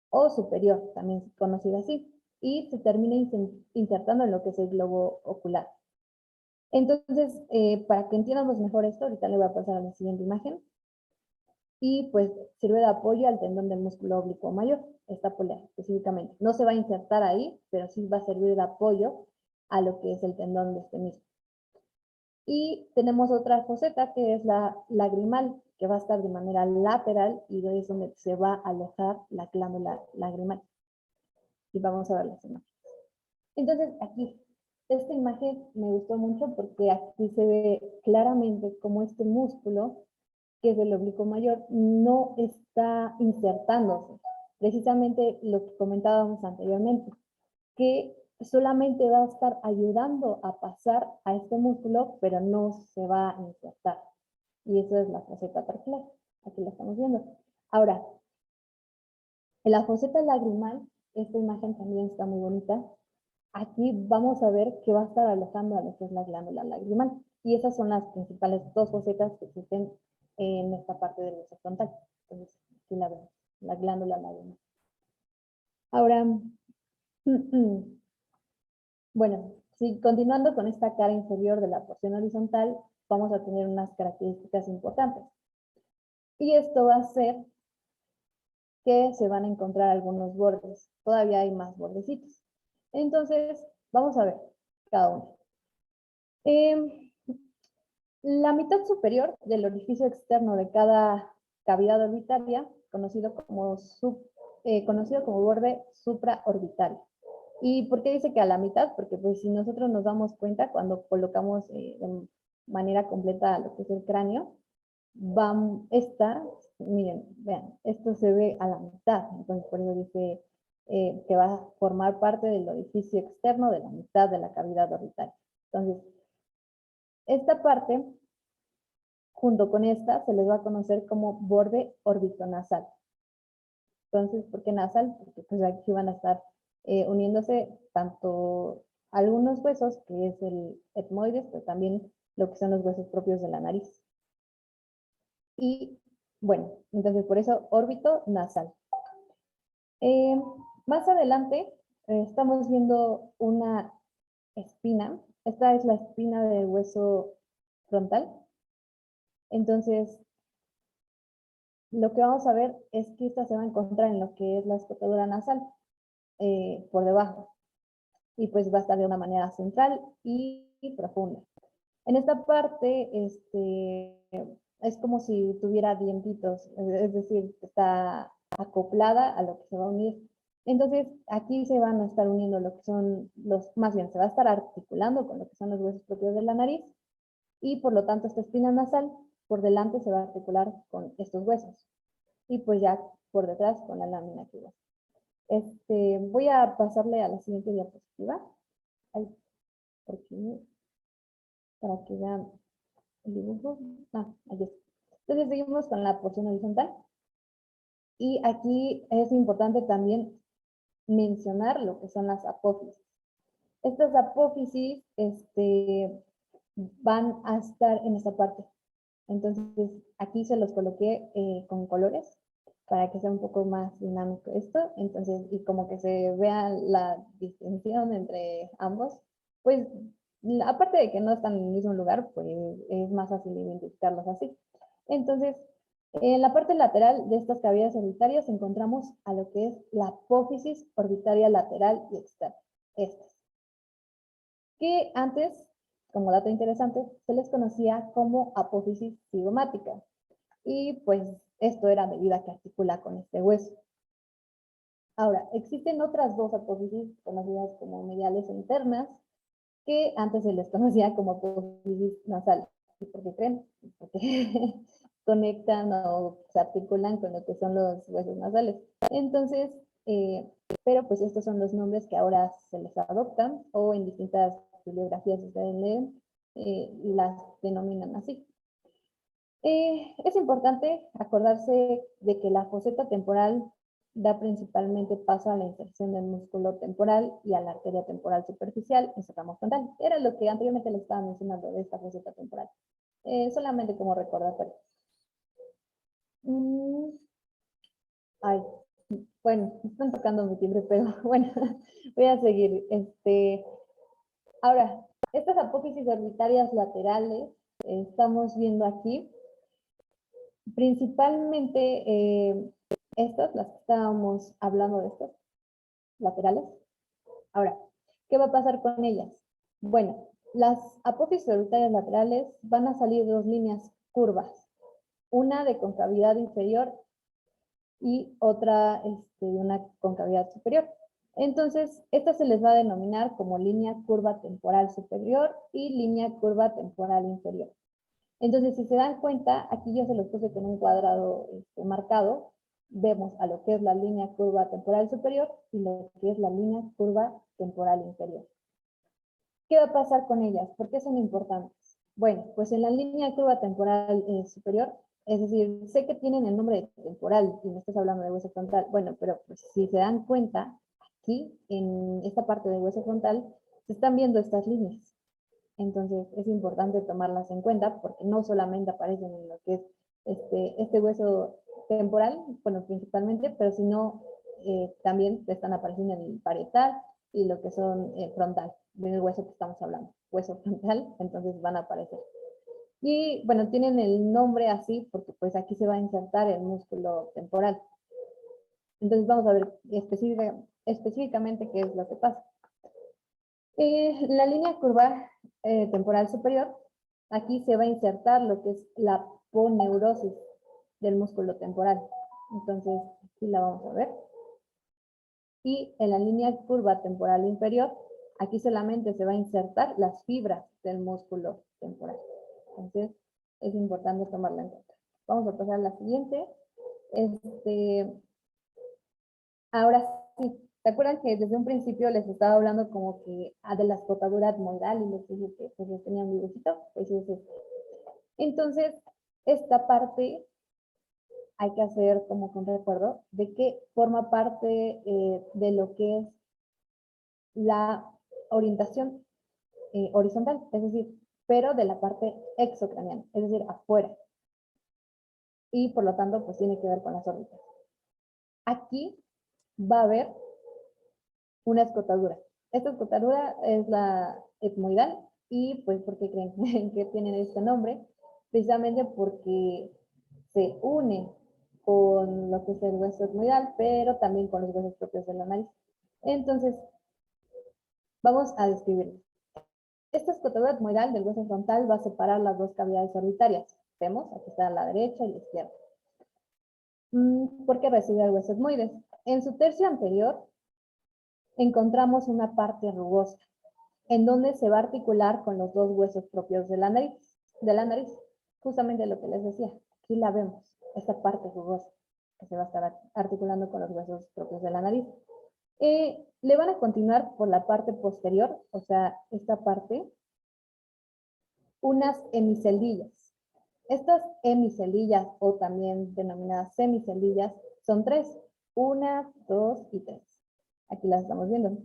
Speaker 1: o superior, también conocido así, y se termina insertando en lo que es el globo ocular. Entonces, para que entiendamos mejor esto, ahorita le voy a pasar a la siguiente imagen, y pues sirve de apoyo al tendón del músculo oblicuo mayor, esta polea específicamente. No se va a insertar ahí, pero sí va a servir de apoyo a lo que es el tendón de este mismo. Y tenemos otra foseta que es la lagrimal, que va a estar de manera lateral y es donde se va a alojar la glándula lagrimal. Y vamos a ver las imágenes. Entonces aquí, esta imagen me gustó mucho porque aquí se ve claramente cómo este músculo, que es el oblicuo mayor, no está insertándose. Precisamente lo que comentábamos anteriormente, que solamente va a estar ayudando a pasar a este músculo, pero no se va a insertar. Y eso es la foseta traqueal. Aquí la estamos viendo. Ahora, en la foseta lagrimal, esta imagen también está muy bonita. Aquí vamos a ver que va a estar alojando a lo que es la glándula lagrimal. Y esas son las principales dos fosetas que existen en esta parte del hueso frontal. Entonces, aquí la vemos, la glándula lagrimal. Ahora, bueno, si continuando con esta cara inferior de la porción horizontal, vamos a tener unas características importantes. Y esto va a ser que se van a encontrar algunos bordes. Todavía hay más bordecitos. Entonces, vamos a ver cada uno. La mitad superior del orificio externo de cada cavidad orbitaria, conocido como borde supraorbitario. ¿Y por qué dice que a la mitad? Porque pues si nosotros nos damos cuenta cuando colocamos de manera completa lo que es el cráneo, miren, vean, esto se ve a la mitad, entonces por eso dice que va a formar parte del orificio externo de la mitad de la cavidad orbitaria. Entonces, esta parte, junto con esta, se les va a conocer como borde orbitonasal. Entonces, ¿por qué nasal? Porque pues aquí van a estar uniéndose tanto algunos huesos, que es el etmoides, pero también lo que son los huesos propios de la nariz. Y bueno, entonces por eso órbito nasal. Más adelante estamos viendo una espina. Esta es la espina del hueso frontal. Entonces, lo que vamos a ver es que esta se va a encontrar en lo que es la escotadura nasal, por debajo. Y pues va a estar de una manera central y profunda. En esta parte, es como si tuviera dientitos, es decir, está acoplada a lo que se va a unir. Entonces, aquí se van a estar uniendo lo que son más bien, se va a estar articulando con lo que son los huesos propios de la nariz, y por lo tanto esta espina nasal por delante se va a articular con estos huesos, y pues ya por detrás con la lámina que va. Voy a pasarle a la siguiente diapositiva. Ay, porque, para que vean el dibujo. Ahí está. Entonces seguimos con la porción horizontal. Y aquí es importante también mencionar lo que son las apófisis. Estas apófisis van a estar en esta parte. Entonces aquí se los coloqué con colores para que sea un poco más dinámico esto. Entonces, y como que se vea la distinción entre ambos, pues aparte de que no están en el mismo lugar, pues es más fácil identificarlos así. Entonces, en la parte lateral de estas cavidades orbitarias encontramos a lo que es la apófisis orbitaria lateral y externa. Estas. Que antes, como dato interesante, se les conocía como apófisis cigomática. Y pues esto era debido a que articula con este hueso. Ahora, existen otras dos apófisis conocidas como mediales e internas, que antes se les conocía como apófisis nasal. ¿Y por qué creen? Porque conectan o se articulan con lo que son los huesos nasales. Entonces, pero pues estos son los nombres que ahora se les adoptan, o en distintas bibliografías ustedes leen, las denominan así. Es importante acordarse de que la foseta temporal da principalmente paso a la inserción del músculo temporal y a la arteria temporal superficial en su ramo frontal. Era lo que anteriormente les estaba mencionando de esta faceta temporal. Solamente como recordatorio. Ay, bueno, están tocando mi timbre, pero bueno, voy a seguir. Ahora, estas apófisis orbitarias laterales, estamos viendo aquí, principalmente estas, las que estábamos hablando de estas, laterales. Ahora, ¿qué va a pasar con ellas? Bueno, las apófisis orbitarias laterales van a salir dos líneas curvas, una de concavidad inferior y otra una concavidad superior. Entonces, esta se les va a denominar como línea curva temporal superior y línea curva temporal inferior. Entonces, si se dan cuenta, aquí yo se los puse con un cuadrado marcado. Vemos a lo que es la línea curva temporal superior y lo que es la línea curva temporal inferior. ¿Qué va a pasar con ellas? ¿Por qué son importantes? Bueno, pues en la línea curva temporal superior, es decir, sé que tienen el nombre de temporal y me estás hablando de hueso frontal. Bueno, pero pues, si se dan cuenta, aquí en esta parte del hueso frontal se están viendo estas líneas. Entonces es importante tomarlas en cuenta porque no solamente aparecen en lo que es este hueso temporal, bueno, principalmente, pero sino también están apareciendo en el parietal y lo que son frontal, del hueso que estamos hablando, hueso frontal, entonces van a aparecer. Y bueno, tienen el nombre así porque pues aquí se va a insertar el músculo temporal. Entonces vamos a ver específicamente qué es lo que pasa. La línea curva temporal superior, aquí se va a insertar lo que es la aponeurosis del músculo temporal. Entonces, aquí la vamos a ver. Y en la línea curva temporal inferior, aquí solamente se va a insertar las fibras del músculo temporal. Entonces, es importante tomarla en cuenta. Vamos a pasar a la siguiente. Ahora sí, ¿se acuerdan que desde un principio les estaba hablando como que de la escotadura etmoidal y les dije que pues tenía un dibujito? Pues es este. Entonces, esta parte hay que hacer como con recuerdo de que forma parte de lo que es la orientación horizontal, es decir, pero de la parte exocraniana, es decir, afuera. Y por lo tanto, pues tiene que ver con las órbitas. Aquí va a haber una escotadura. Esta escotadura es la etmoidal y pues ¿por qué creen que tienen este nombre? Precisamente porque se une con lo que es el hueso etmoidal, pero también con los huesos propios de la nariz. Entonces, vamos a describirlo. Esta escotadura etmoidal del hueso frontal va a separar las dos cavidades orbitarias. Vemos, aquí está la derecha y la izquierda. ¿Por qué recibe el hueso etmoides? En su tercio anterior encontramos una parte rugosa, en donde se va a articular con los dos huesos propios de la nariz, justamente lo que les decía, aquí la vemos, esta parte rugosa, que se va a estar articulando con los huesos propios de la nariz. Le van a continuar por la parte posterior, o sea, esta parte, unas hemiceldillas. Estas hemiceldillas, o también denominadas semiceldillas, son tres, 1, 2 y 3. Aquí las estamos viendo.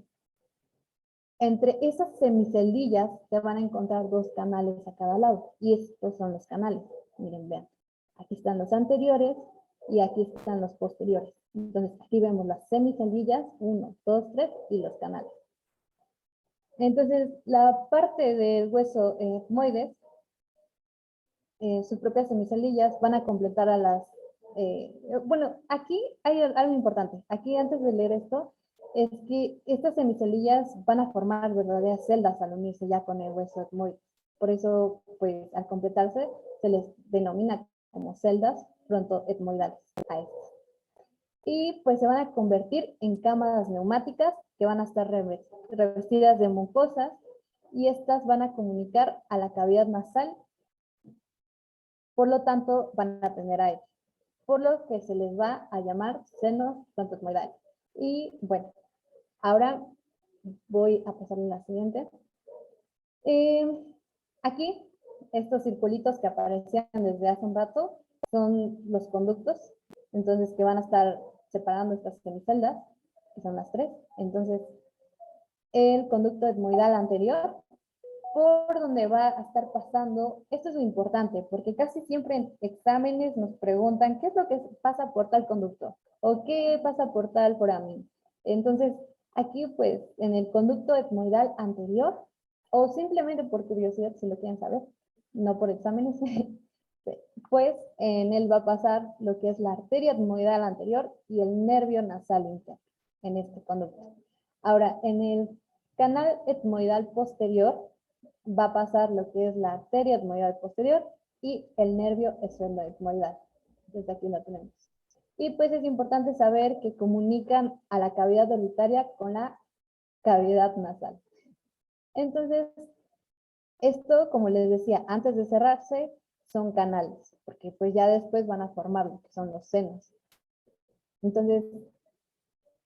Speaker 1: Entre esas semiceldillas se van a encontrar dos canales a cada lado, y estos son los canales. Miren, vean. Aquí están los anteriores y aquí están los posteriores. Entonces, aquí vemos las semiceldillas, 1, 2, 3, y los canales. Entonces, la parte del hueso etmoides, sus propias semiceldillas, van a completar a las... bueno, aquí hay algo importante. Aquí, antes de leer esto, es que estas semicelillas van a formar verdaderas celdas al unirse ya con el hueso etmoides. Por eso, pues, al completarse, se les denomina como celdas frontoetmoidales a estas. Y pues se van a convertir en cámaras neumáticas que van a estar revestidas de mucosas y estas van a comunicar a la cavidad nasal, por lo tanto van a tener aire, por lo que se les va a llamar senos frontoetmoidales. Y bueno, ahora voy a pasar a la siguiente. Aquí, estos circulitos que aparecían desde hace un rato son los conductos, entonces que van a estar separando estas semiceldas, que son las tres. Entonces, el conducto etmoidal anterior, por donde va a estar pasando, esto es lo importante, porque casi siempre en exámenes nos preguntan qué es lo que pasa por tal conducto, o qué pasa por tal foramen. Entonces, aquí pues, en el conducto etmoidal anterior, o simplemente por curiosidad, si lo quieren saber, no por exámenes, pues en él va a pasar lo que es la arteria etmoidal anterior y el nervio nasal interno, en este conducto. Ahora, en el canal etmoidal posterior, va a pasar lo que es la arteria etmoidal posterior y el nervio esfenoetmoidal. Desde aquí lo tenemos. Y pues es importante saber que comunican a la cavidad orbitaria con la cavidad nasal. Entonces, esto, como les decía, antes de cerrarse, son canales, porque pues ya después van a formar lo que son los senos. Entonces,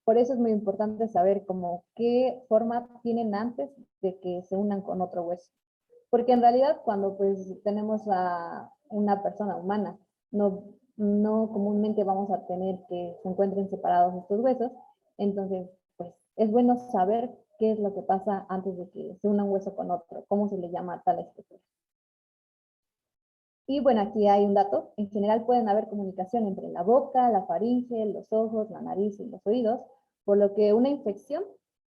Speaker 1: por eso es muy importante saber como qué forma tienen antes de que se unan con otro hueso. Porque en realidad cuando pues tenemos a una persona humana, no comúnmente vamos a tener que se encuentren separados estos huesos, entonces pues es bueno saber qué es lo que pasa antes de que se una un hueso con otro, cómo se le llama a tal estructura. Y bueno, aquí hay un dato, en general pueden haber comunicación entre la boca, la faringe, los ojos, la nariz y los oídos, por lo que una infección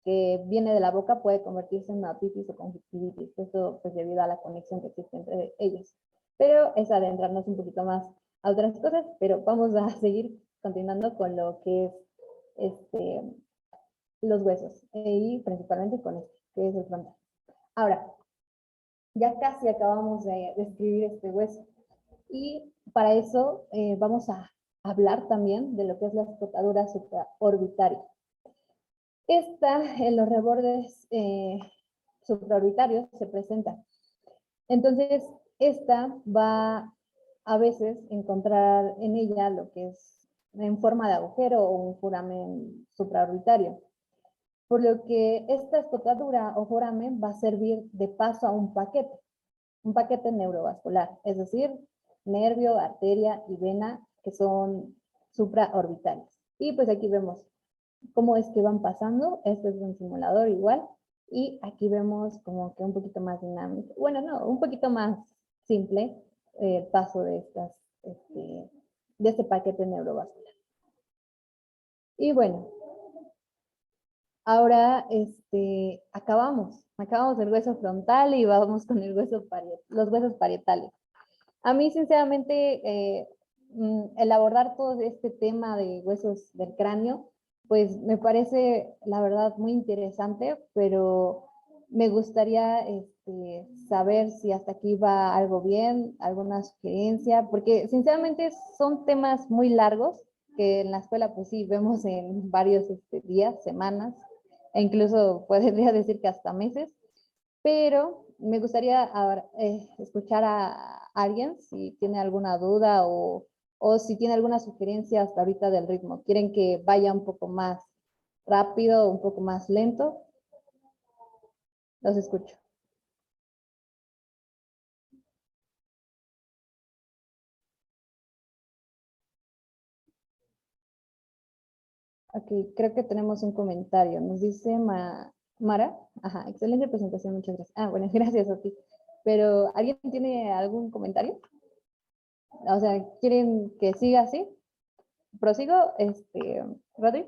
Speaker 1: que viene de la boca puede convertirse en una otitis o conjuntivitis, esto pues debido a la conexión que existe entre ellos. Pero es adentrarnos un poquito más a otras cosas, pero vamos a seguir continuando con lo que es los huesos, y principalmente con este, que es el frontal. Ahora, ya casi acabamos de describir este hueso, y para eso vamos a hablar también de lo que es la escotadura supraorbitaria. Esta en los rebordes supraorbitarios se presenta. Entonces, esta va a veces encontrar en ella lo que es en forma de agujero o un foramen supraorbitario. Por lo que esta escotadura o foramen va a servir de paso a un paquete neurovascular, es decir, nervio, arteria y vena que son supraorbitales. Y pues aquí vemos cómo es que van pasando. Este es un simulador igual. Y aquí vemos como que un poquito más dinámico. Bueno, no, un poquito más simple el paso de este paquete neurovascular. Y bueno, ahora acabamos el hueso frontal y vamos con los huesos parietales. A mí, sinceramente, el abordar todo este tema de huesos del cráneo, pues me parece, la verdad, muy interesante, pero me gustaría saber si hasta aquí va algo bien, alguna sugerencia, porque sinceramente son temas muy largos, que en la escuela pues sí vemos en varios días, semanas, e incluso podría decir que hasta meses, pero me gustaría escuchar a alguien si tiene alguna duda o si tiene alguna sugerencia hasta ahorita del ritmo. ¿Quieren que vaya un poco más rápido o un poco más lento? Los escucho. Ok, creo que tenemos un comentario. Nos dice Mara. Ajá, excelente presentación, muchas gracias. Ah, bueno, gracias a ti. Pero, ¿alguien tiene algún comentario? O sea, ¿quieren que siga así? ¿Prosigo, Rodri?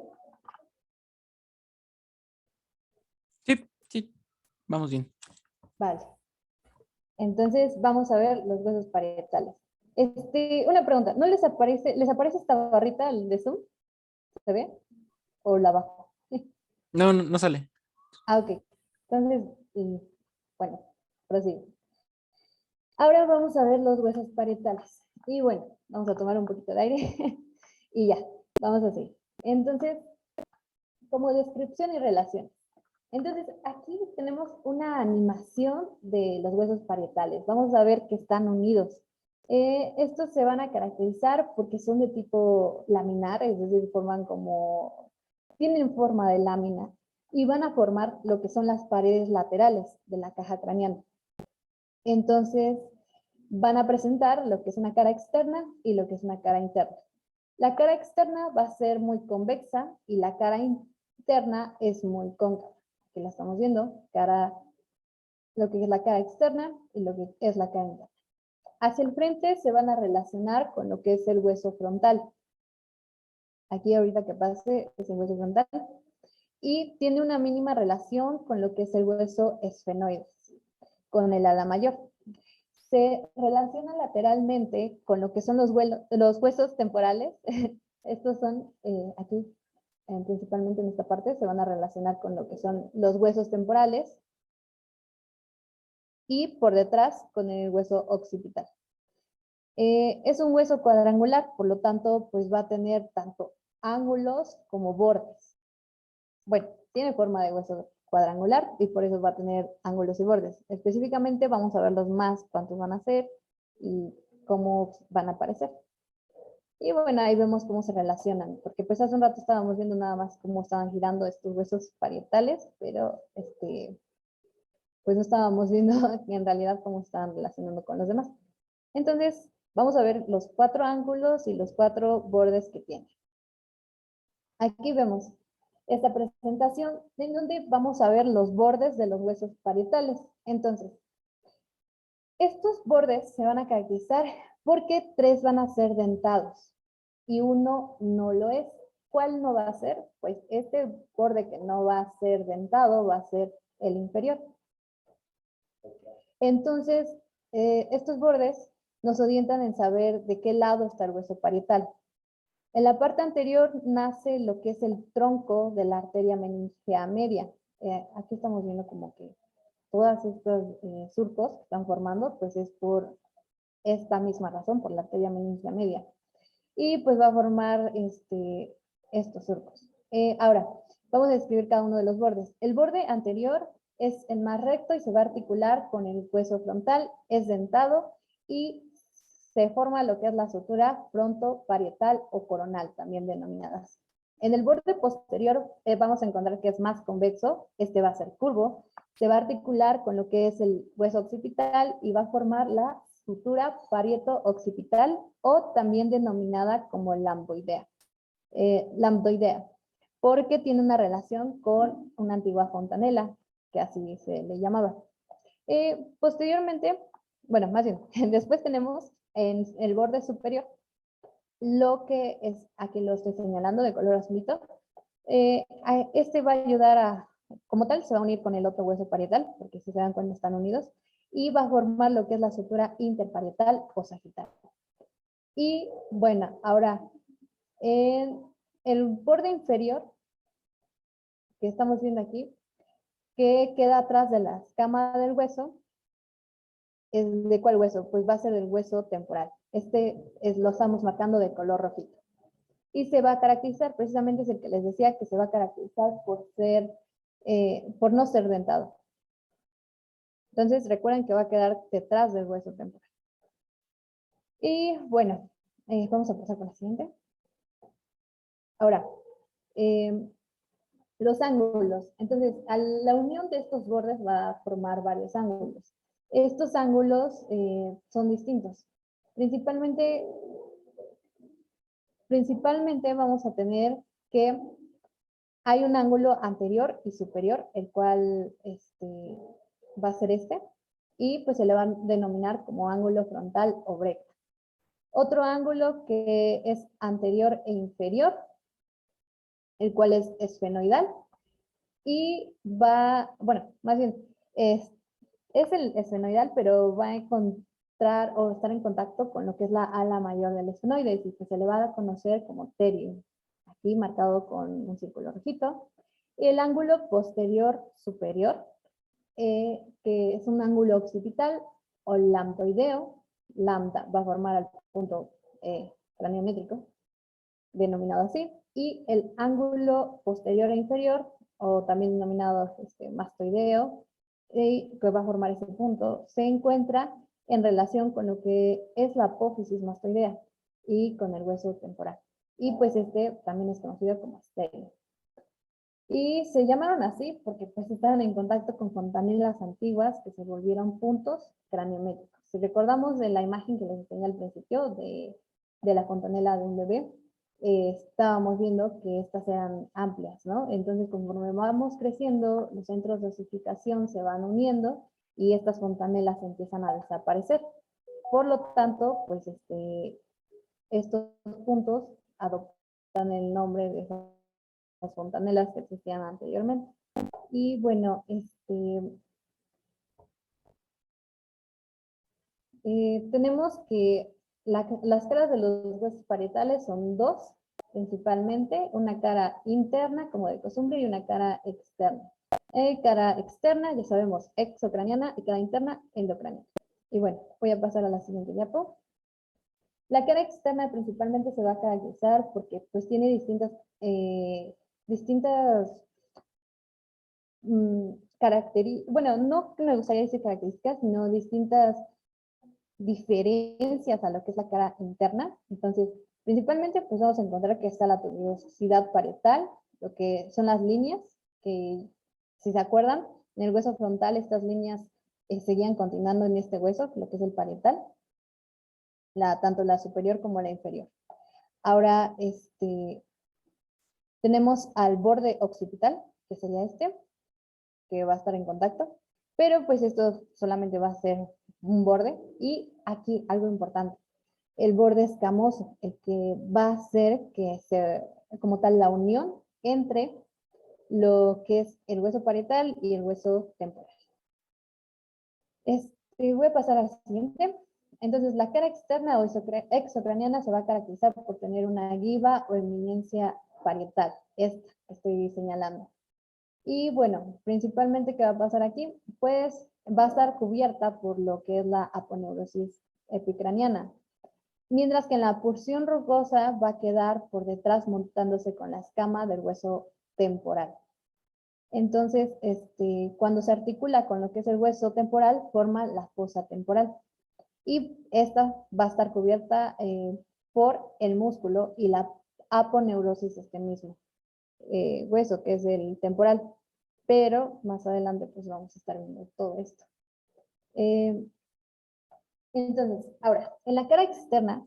Speaker 2: Sí, sí, vamos bien.
Speaker 1: Vale. Entonces, vamos a ver los huesos parietales. Una pregunta, ¿no les aparece esta barrita de Zoom? ¿Se ve? ¿O la bajo?
Speaker 2: No, no, no sale.
Speaker 1: Ah, ok. Entonces, bueno, prosigo. Ahora vamos a ver los huesos parietales. Y bueno, vamos a tomar un poquito de aire y ya, vamos a seguir. Entonces, como descripción y relación. Entonces, aquí tenemos una animación de los huesos parietales. Vamos a ver que están unidos. Estos se van a caracterizar porque son de tipo laminar, es decir, tienen forma de lámina y van a formar lo que son las paredes laterales de la caja craneana. Entonces, van a presentar lo que es una cara externa y lo que es una cara interna. La cara externa va a ser muy convexa y la cara interna es muy cóncava. Aquí la estamos viendo, lo que es la cara externa y lo que es la cara interna. Hacia el frente se van a relacionar con lo que es el hueso frontal. Aquí ahorita que pase es el hueso frontal. Y tiene una mínima relación con lo que es el hueso esfenoides, con el ala mayor. Se relaciona lateralmente con lo que son los huesos temporales. Estos son aquí, principalmente en esta parte, se van a relacionar con lo que son los huesos temporales y por detrás con el hueso occipital. Es un hueso cuadrangular, por lo tanto, pues va a tener tanto ángulos como bordes. Bueno, tiene forma de hueso cuadrangular y por eso va a tener ángulos y bordes. Específicamente vamos a verlos más, cuántos van a ser y cómo van a aparecer. Y bueno, ahí vemos cómo se relacionan, porque pues hace un rato estábamos viendo nada más cómo estaban girando estos huesos parietales, pero pues no estábamos viendo en realidad cómo estaban relacionando con los demás. Entonces, vamos a ver los 4 ángulos y los 4 bordes que tiene. Aquí vemos esta presentación en donde vamos a ver los bordes de los huesos parietales. Entonces, estos bordes se van a caracterizar porque 3 van a ser dentados y 1 no lo es. ¿Cuál no va a ser? Pues este borde que no va a ser dentado va a ser el inferior. Entonces, estos bordes nos orientan en saber de qué lado está el hueso parietal. En la parte anterior nace lo que es el tronco de la arteria meningea media. Aquí estamos viendo como que todas estas surcos que están formando, pues es por esta misma razón, por la arteria meningea media. Y pues va a formar estos surcos. Ahora, vamos a describir cada uno de los bordes. El borde anterior es el más recto y se va a articular con el hueso frontal, es dentado y se forma lo que es la sutura frontoparietal o coronal, también denominadas. En el borde posterior vamos a encontrar que es más convexo, este va a ser curvo, se va a articular con lo que es el hueso occipital y va a formar la sutura parieto-occipital o también denominada como lambdoidea. Porque tiene una relación con una antigua fontanela, que así se le llamaba. Posteriormente, bueno, más bien, después tenemos en el borde superior lo que es, aquí lo estoy señalando de color azulito, este va a ayudar a, como tal, se va a unir con el otro hueso parietal, porque si se dan cuenta están unidos, y va a formar lo que es la sutura interparietal o sagital. Y bueno, ahora, en el borde inferior, que estamos viendo aquí, que queda atrás de la escama del hueso, ¿de cuál hueso? Pues va a ser el hueso temporal. Lo estamos marcando de color rojito. Y se va a caracterizar, precisamente es el que les decía, que se va a caracterizar por no ser dentado. Entonces recuerden que va a quedar detrás del hueso temporal. Y bueno, vamos a pasar con la siguiente. Ahora, los ángulos. Entonces, a la unión de estos bordes va a formar varios ángulos. Estos ángulos son distintos. Principalmente vamos a tener que hay un ángulo anterior y superior, el cual va a ser y pues se le va a denominar como ángulo frontal o recto. Otro ángulo que es anterior e inferior, el cual es esfenoidal, y bueno, más bien, es el esfenoidal, pero va a encontrar o estar en contacto con lo que es la ala mayor del esfenoide, y que se le va a conocer como pterio, aquí marcado con un círculo rojito. Y el ángulo posterior superior, que es un ángulo occipital o lambdoideo, lambda va a formar el punto craniométrico, denominado así, y el ángulo posterior e inferior, o también denominado mastoideo, que va a formar ese punto, se encuentra en relación con lo que es la apófisis mastoidea y con el hueso temporal. Y pues también es conocido como estéreo. Y se llamaron así porque pues estaban en contacto con fontanelas antiguas que se volvieron puntos craniométricos. Si recordamos de la imagen que les enseñé al principio de la fontanela de un bebé, estábamos viendo que estas eran amplias, ¿no? Entonces, conforme vamos creciendo, los centros de osificación se van uniendo y estas fontanelas empiezan a desaparecer. Por lo tanto, pues estos puntos adoptan el nombre de las fontanelas que existían anteriormente. Y bueno, tenemos que las caras de los huesos parietales son dos, principalmente, una cara interna, como de costumbre, y una cara externa. Cara externa, ya sabemos, exocraniana, y cara interna, endocraniana. Y bueno, voy a pasar a la siguiente diapo. La cara externa principalmente se va a caracterizar porque pues tiene distintas características, bueno, no me gustaría decir características, sino distintas diferencias a lo que es la cara interna. Entonces, principalmente pues vamos a encontrar que está la tuberosidad parietal, lo que son las líneas, que si se acuerdan, en el hueso frontal estas líneas seguían continuando en este hueso, lo que es el parietal, tanto la superior como la inferior. Ahora, tenemos al borde occipital, que sería que va a estar en contacto, pero pues esto solamente va a ser un borde. Y aquí algo importante, el borde escamoso, el que va a hacer que sea como tal la unión entre lo que es el hueso parietal y el hueso temporal. Voy a pasar al siguiente. Entonces, la cara externa o exocraniana se va a caracterizar por tener una giba o eminencia parietal. Esta estoy señalando. Y bueno, principalmente, ¿qué va a pasar aquí? Pues va a estar cubierta por lo que es la aponeurosis epicraniana. Mientras que en la porción rugosa va a quedar por detrás montándose con la escama del hueso temporal. Entonces, cuando se articula con lo que es el hueso temporal, forma la fosa temporal. Y esta va a estar cubierta por el músculo y la aponeurosis, mismo hueso, que es el temporal. Pero más adelante, pues vamos a estar viendo todo esto. Entonces, ahora, en la cara externa,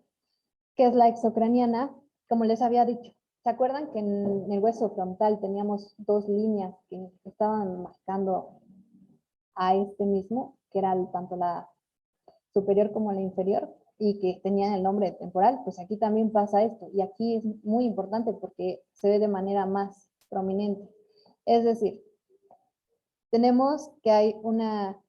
Speaker 1: que es la exocraniana, como les había dicho, ¿se acuerdan que en el hueso frontal teníamos dos líneas que estaban marcando a mismo, que era tanto la superior como la inferior, y que tenían el nombre de temporal? Pues aquí también pasa esto, y aquí es muy importante porque se ve de manera más prominente. Es decir, tenemos que hay una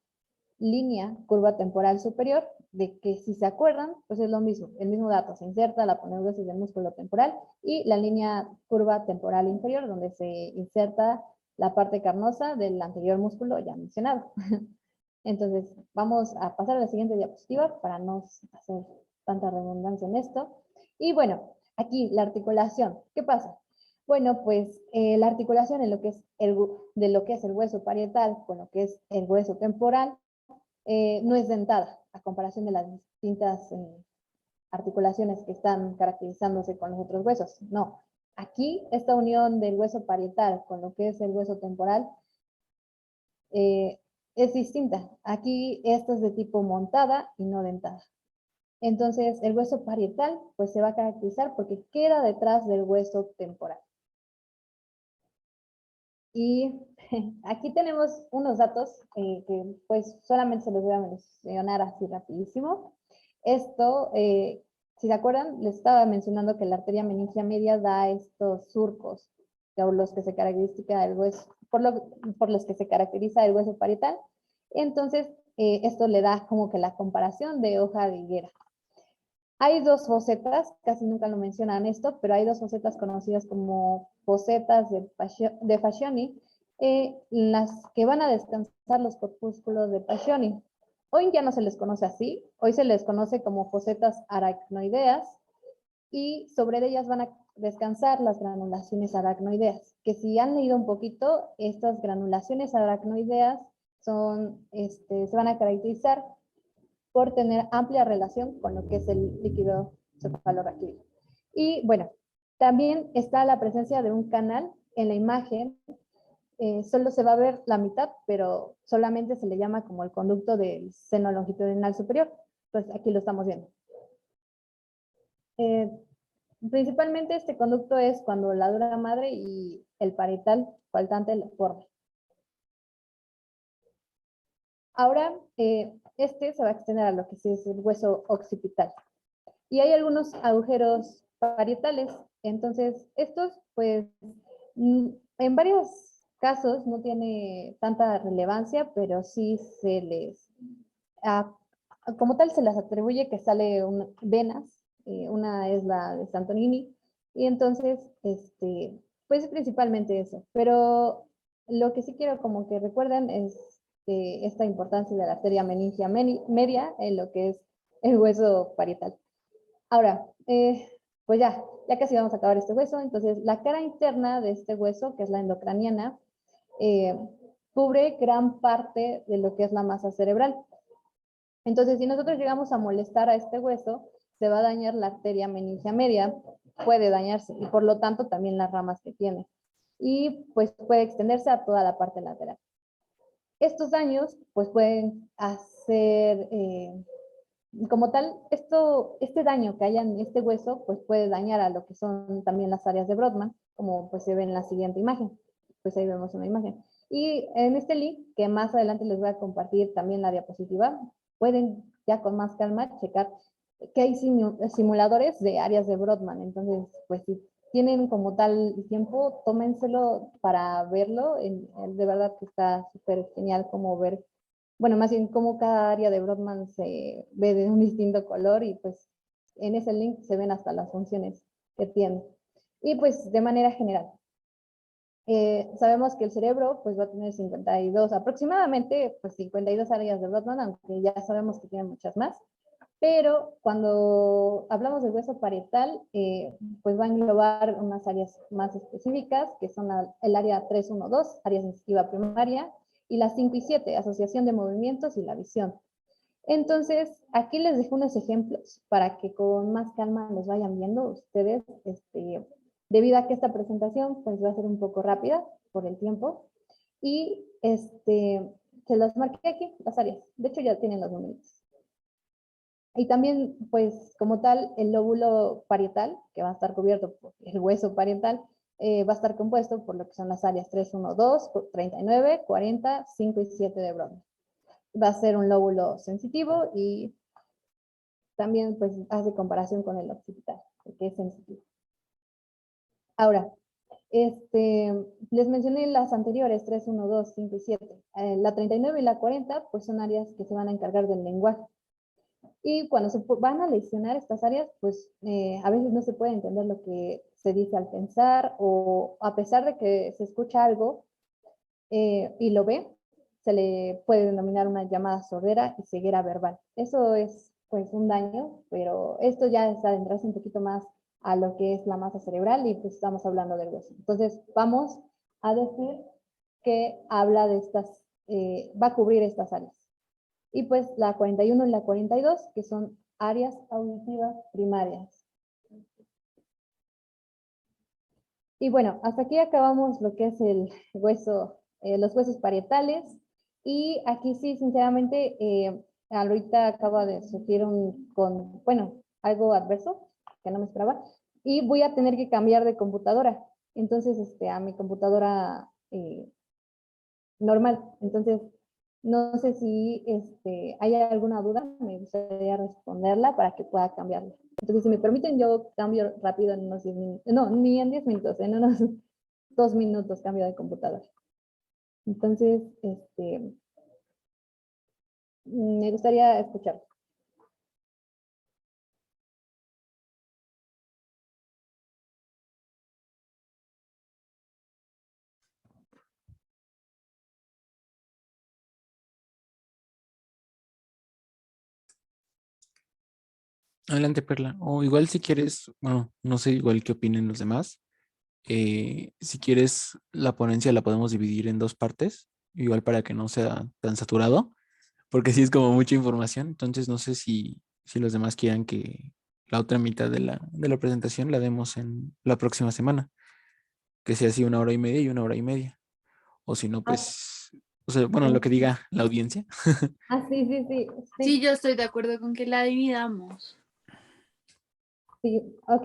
Speaker 1: línea curva temporal superior, de que si se acuerdan, pues es lo mismo, el mismo dato, se inserta la aponeurosis del músculo temporal, y la línea curva temporal inferior, donde se inserta la parte carnosa del anterior músculo ya mencionado. Entonces, vamos a pasar a la siguiente diapositiva para no hacer tanta redundancia en esto. Y bueno, aquí la articulación, ¿qué pasa? Bueno, pues la articulación en lo que es de lo que es el hueso parietal con lo que es el hueso temporal no es dentada, a comparación de las distintas articulaciones que están caracterizándose con los otros huesos. No, aquí esta unión del hueso parietal con lo que es el hueso temporal es distinta. Aquí esto es de tipo montada y no dentada. Entonces, el hueso parietal pues se va a caracterizar porque queda detrás del hueso temporal. Y aquí tenemos unos datos que pues solamente se los voy a mencionar así rapidísimo. Esto, si se acuerdan, les estaba mencionando que la arteria meningia media da estos surcos, por los que se caracteriza el hueso, por los que se caracteriza el hueso parietal. Entonces, esto le da como que la comparación de hoja de higuera. Hay dos fosetas, casi nunca lo mencionan esto, pero hay dos fosetas conocidas como fosetas de Fascioni, las que van a descansar los corpúsculos de Fascioni. Hoy ya no se les conoce así, hoy se les conoce como fosetas aracnoideas, y sobre ellas van a descansar las granulaciones aracnoideas, que si han leído un poquito, estas granulaciones aracnoideas se van a caracterizar por tener amplia relación con lo que es el líquido cefalorraquídeo. Y bueno, también está la presencia de un canal en la imagen. Solo se va a ver la mitad, pero solamente se le llama como el conducto del seno longitudinal superior. Pues aquí lo estamos viendo. Principalmente este conducto es cuando la dura madre y el parietal faltante lo forman. Ahora, este se va a extender a lo que sí es el hueso occipital. Y hay algunos agujeros parietales. Entonces, estos, pues, en varios casos no tiene tanta relevancia, pero sí se les, a- como tal, se les atribuye que sale venas. Una es la de Santonini. Y entonces, pues principalmente eso. Pero lo que sí quiero como que recuerden es esta importancia de la arteria meningia media en lo que es el hueso parietal. Ahora, pues ya casi vamos a acabar este hueso. Entonces, la cara interna de este hueso, que es la endocraniana, eh, cubre gran parte de lo que es la masa cerebral. Entonces, si nosotros llegamos a molestar a este hueso, se va a dañar la arteria meningia media, puede dañarse, y por lo tanto también las ramas que tiene. Y pues puede extenderse a toda la parte lateral. Estos daños pues pueden hacer como tal, este daño que haya en este hueso, pues puede dañar a lo que son también las áreas de Brodmann, como pues se ve en la siguiente imagen. Pues ahí vemos una imagen. Y en este link, que más adelante les voy a compartir también la diapositiva, pueden ya con más calma checar que hay simuladores de áreas de Brodmann. Entonces, pues si tienen como tal tiempo, tómenselo para verlo. De verdad que está súper genial como ver, bueno, más bien cómo cada área de Brodmann se ve de un distinto color y pues en ese link se ven hasta las funciones que tiene. Y pues de manera general, sabemos que el cerebro pues va a tener 52, aproximadamente pues 52 áreas de Brodmann, aunque ya sabemos que tiene muchas más. Pero cuando hablamos del hueso parietal, pues va a englobar unas áreas más específicas, que son el área 312, área sensitiva primaria, y las 5 y 7, asociación de movimientos y la visión. Entonces, aquí les dejo unos ejemplos para que con más calma los vayan viendo ustedes, debido a que esta presentación pues va a ser un poco rápida por el tiempo. Y se los marqué aquí, las áreas. De hecho, ya tienen los numeritos. Y también, pues, como tal, el lóbulo parietal, que va a estar cubierto por el hueso parietal, va a estar compuesto por lo que son las áreas 312, 39, 40, 5 y 7 de Brodmann. Va a ser un lóbulo sensitivo y también, pues, hace comparación con el occipital, que es sensitivo. Ahora, les mencioné las anteriores, 3, 1, 2, 5 y 7. La 39 y la 40, pues, son áreas que se van a encargar del lenguaje. Y cuando se van a lesionar estas áreas, pues a veces no se puede entender lo que se dice al pensar, o a pesar de que se escucha algo y lo ve, se le puede denominar una llamada sordera y ceguera verbal. Eso es pues un daño, pero esto ya es adentrarse un poquito más a lo que es la masa cerebral y pues estamos hablando del hueso. Entonces vamos a decir que habla de estas, va a cubrir estas áreas. Y pues la 41 y la 42, que son áreas auditivas primarias. Y bueno, hasta aquí acabamos lo que es el hueso, los huesos parietales. Y aquí sí, sinceramente, ahorita acaba de surgir algo adverso que no me esperaba. Y voy a tener que cambiar de computadora. Entonces, a mi computadora normal. Entonces, no sé si hay alguna duda, me gustaría responderla para que pueda cambiarla. Entonces, si me permiten, yo cambio rápido en unos 10 minutos. No, ni en 10 minutos, en unos 2 minutos cambio de computadora. Entonces, me gustaría escuchar.
Speaker 2: Adelante, Perla. O igual si quieres, bueno, no sé igual qué opinen los demás. Si quieres, la ponencia la podemos dividir en dos partes, igual para que no sea tan saturado, porque sí es como mucha información. Entonces no sé si los demás quieran que la otra mitad de la presentación la demos en la próxima semana, que sea así 1 hora y media y 1 hora y media. O si no,
Speaker 1: Ah,
Speaker 2: pues, o sea, bueno, lo que diga la audiencia.
Speaker 1: sí, sí, sí,
Speaker 3: Sí,
Speaker 1: sí.
Speaker 3: yo estoy de acuerdo con que la dividamos.
Speaker 1: Sí, ok,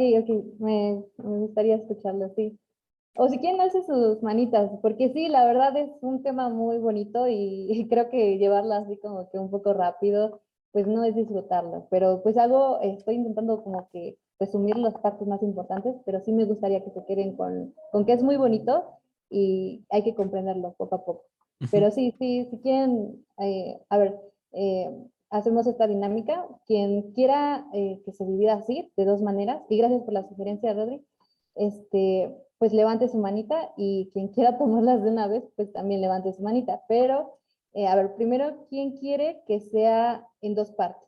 Speaker 1: me gustaría escucharlo, sí. O si quieren, alce sus manitas, porque sí, la verdad es un tema muy bonito y creo que llevarlo así como que un poco rápido, pues no es disfrutarlo, pero pues algo, estoy intentando como que resumir las partes más importantes, pero sí me gustaría que se queden con que es muy bonito y hay que comprenderlo poco a poco.
Speaker 2: Ujú.
Speaker 1: Pero sí, si quieren, a ver, eh, hacemos esta dinámica. Quien quiera que se divida así, de dos maneras, y gracias por la sugerencia, Rodri, pues levante su manita y quien quiera tomarlas de una vez, pues también levante su manita. Pero, a ver, primero, ¿quién quiere que sea en dos partes?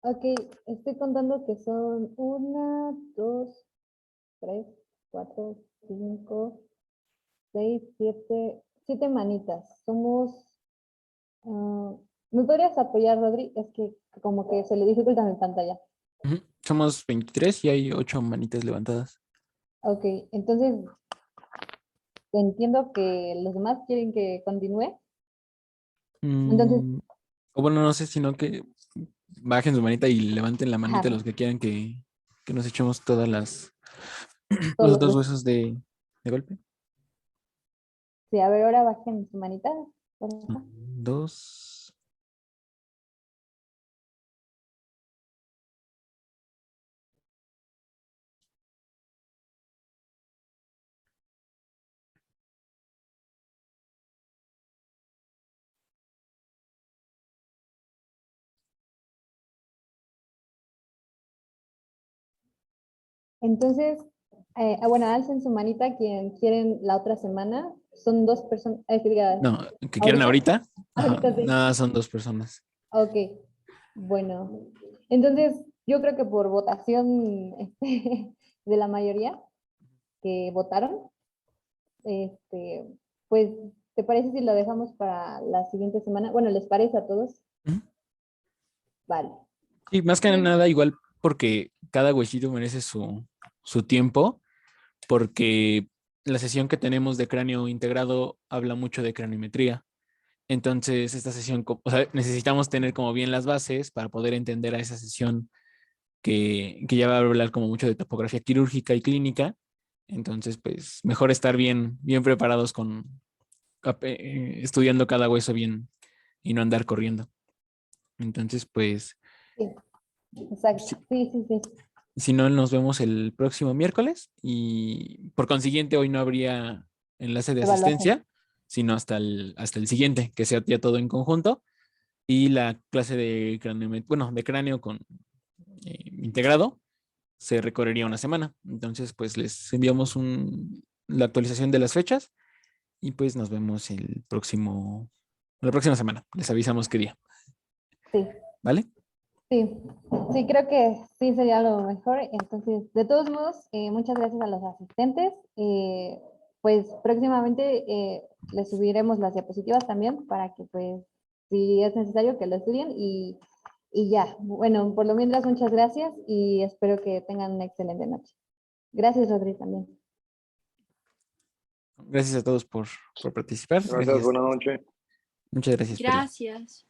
Speaker 1: Ok, estoy contando que son una, dos, tres, cuatro, cinco, seis, siete manitas. Somos, ah, ¿me podrías apoyar, Rodri? Es que como que se le dificulta mi pantalla.
Speaker 2: Ujú. Somos 23 y hay 8 manitas levantadas.
Speaker 1: Ok, entonces entiendo que los demás quieren que continúe. Entonces,
Speaker 2: Mm, o bueno, no sé, sino que bajen su manita y levanten la manita
Speaker 1: ajá,
Speaker 2: los que quieran que nos echemos todas
Speaker 1: todos
Speaker 2: los
Speaker 1: los
Speaker 2: otros
Speaker 1: huesos.
Speaker 2: huesos de golpe.
Speaker 1: Sí, a ver, ahora bajen su manita, por favor.
Speaker 2: 2.
Speaker 1: Entonces, bueno, alcen su manita quien quieren la otra semana. Son dos personas, que diga,
Speaker 2: No, que quieran
Speaker 1: ahorita,
Speaker 2: ahorita. Ajá,
Speaker 1: ahorita sí.
Speaker 2: nada, son 2 personas.
Speaker 1: Ok, bueno. Entonces, yo creo que por votación de la mayoría que votaron, este, pues, ¿te parece si lo dejamos para la siguiente semana? Bueno, ¿les parece a todos?
Speaker 2: Ujú.
Speaker 1: Vale.
Speaker 2: Y más que nada, igual porque cada huesito merece su tiempo, porque la sesión que tenemos de cráneo integrado habla mucho de craniometría. Entonces, esta sesión, o sea, necesitamos tener como bien las bases para poder entender a esa sesión que ya va a hablar como mucho de topografía quirúrgica y clínica. Entonces, pues mejor estar bien preparados estudiando cada hueso bien y no andar corriendo. Entonces, pues,
Speaker 1: Sí, exacto.
Speaker 2: si,
Speaker 1: Sí, sí, sí.
Speaker 2: si no, nos vemos el próximo miércoles y por consiguiente hoy no habría enlace de
Speaker 1: Evaluación.
Speaker 2: asistencia, sino hasta el siguiente, que sea ya todo en conjunto y la clase de cráneo, bueno, de cráneo con integrado se recorrería una semana. Entonces, pues les enviamos la actualización de las fechas y pues nos vemos la próxima semana. Les avisamos qué día,
Speaker 1: Sí,
Speaker 2: ¿vale?
Speaker 1: sí, sí, creo que sí sería lo mejor. Entonces, de todos modos, muchas gracias a los asistentes. Pues próximamente les subiremos las diapositivas también para que, pues, si es necesario, que lo estudien y ya. Bueno, por lo mientras, muchas gracias y espero que tengan una excelente noche. Gracias, Rodri, también.
Speaker 2: Gracias a todos por participar.
Speaker 3: Gracias,
Speaker 2: Gracias.
Speaker 3: buenas noches.
Speaker 2: Muchas gracias, Perla.
Speaker 4: Gracias.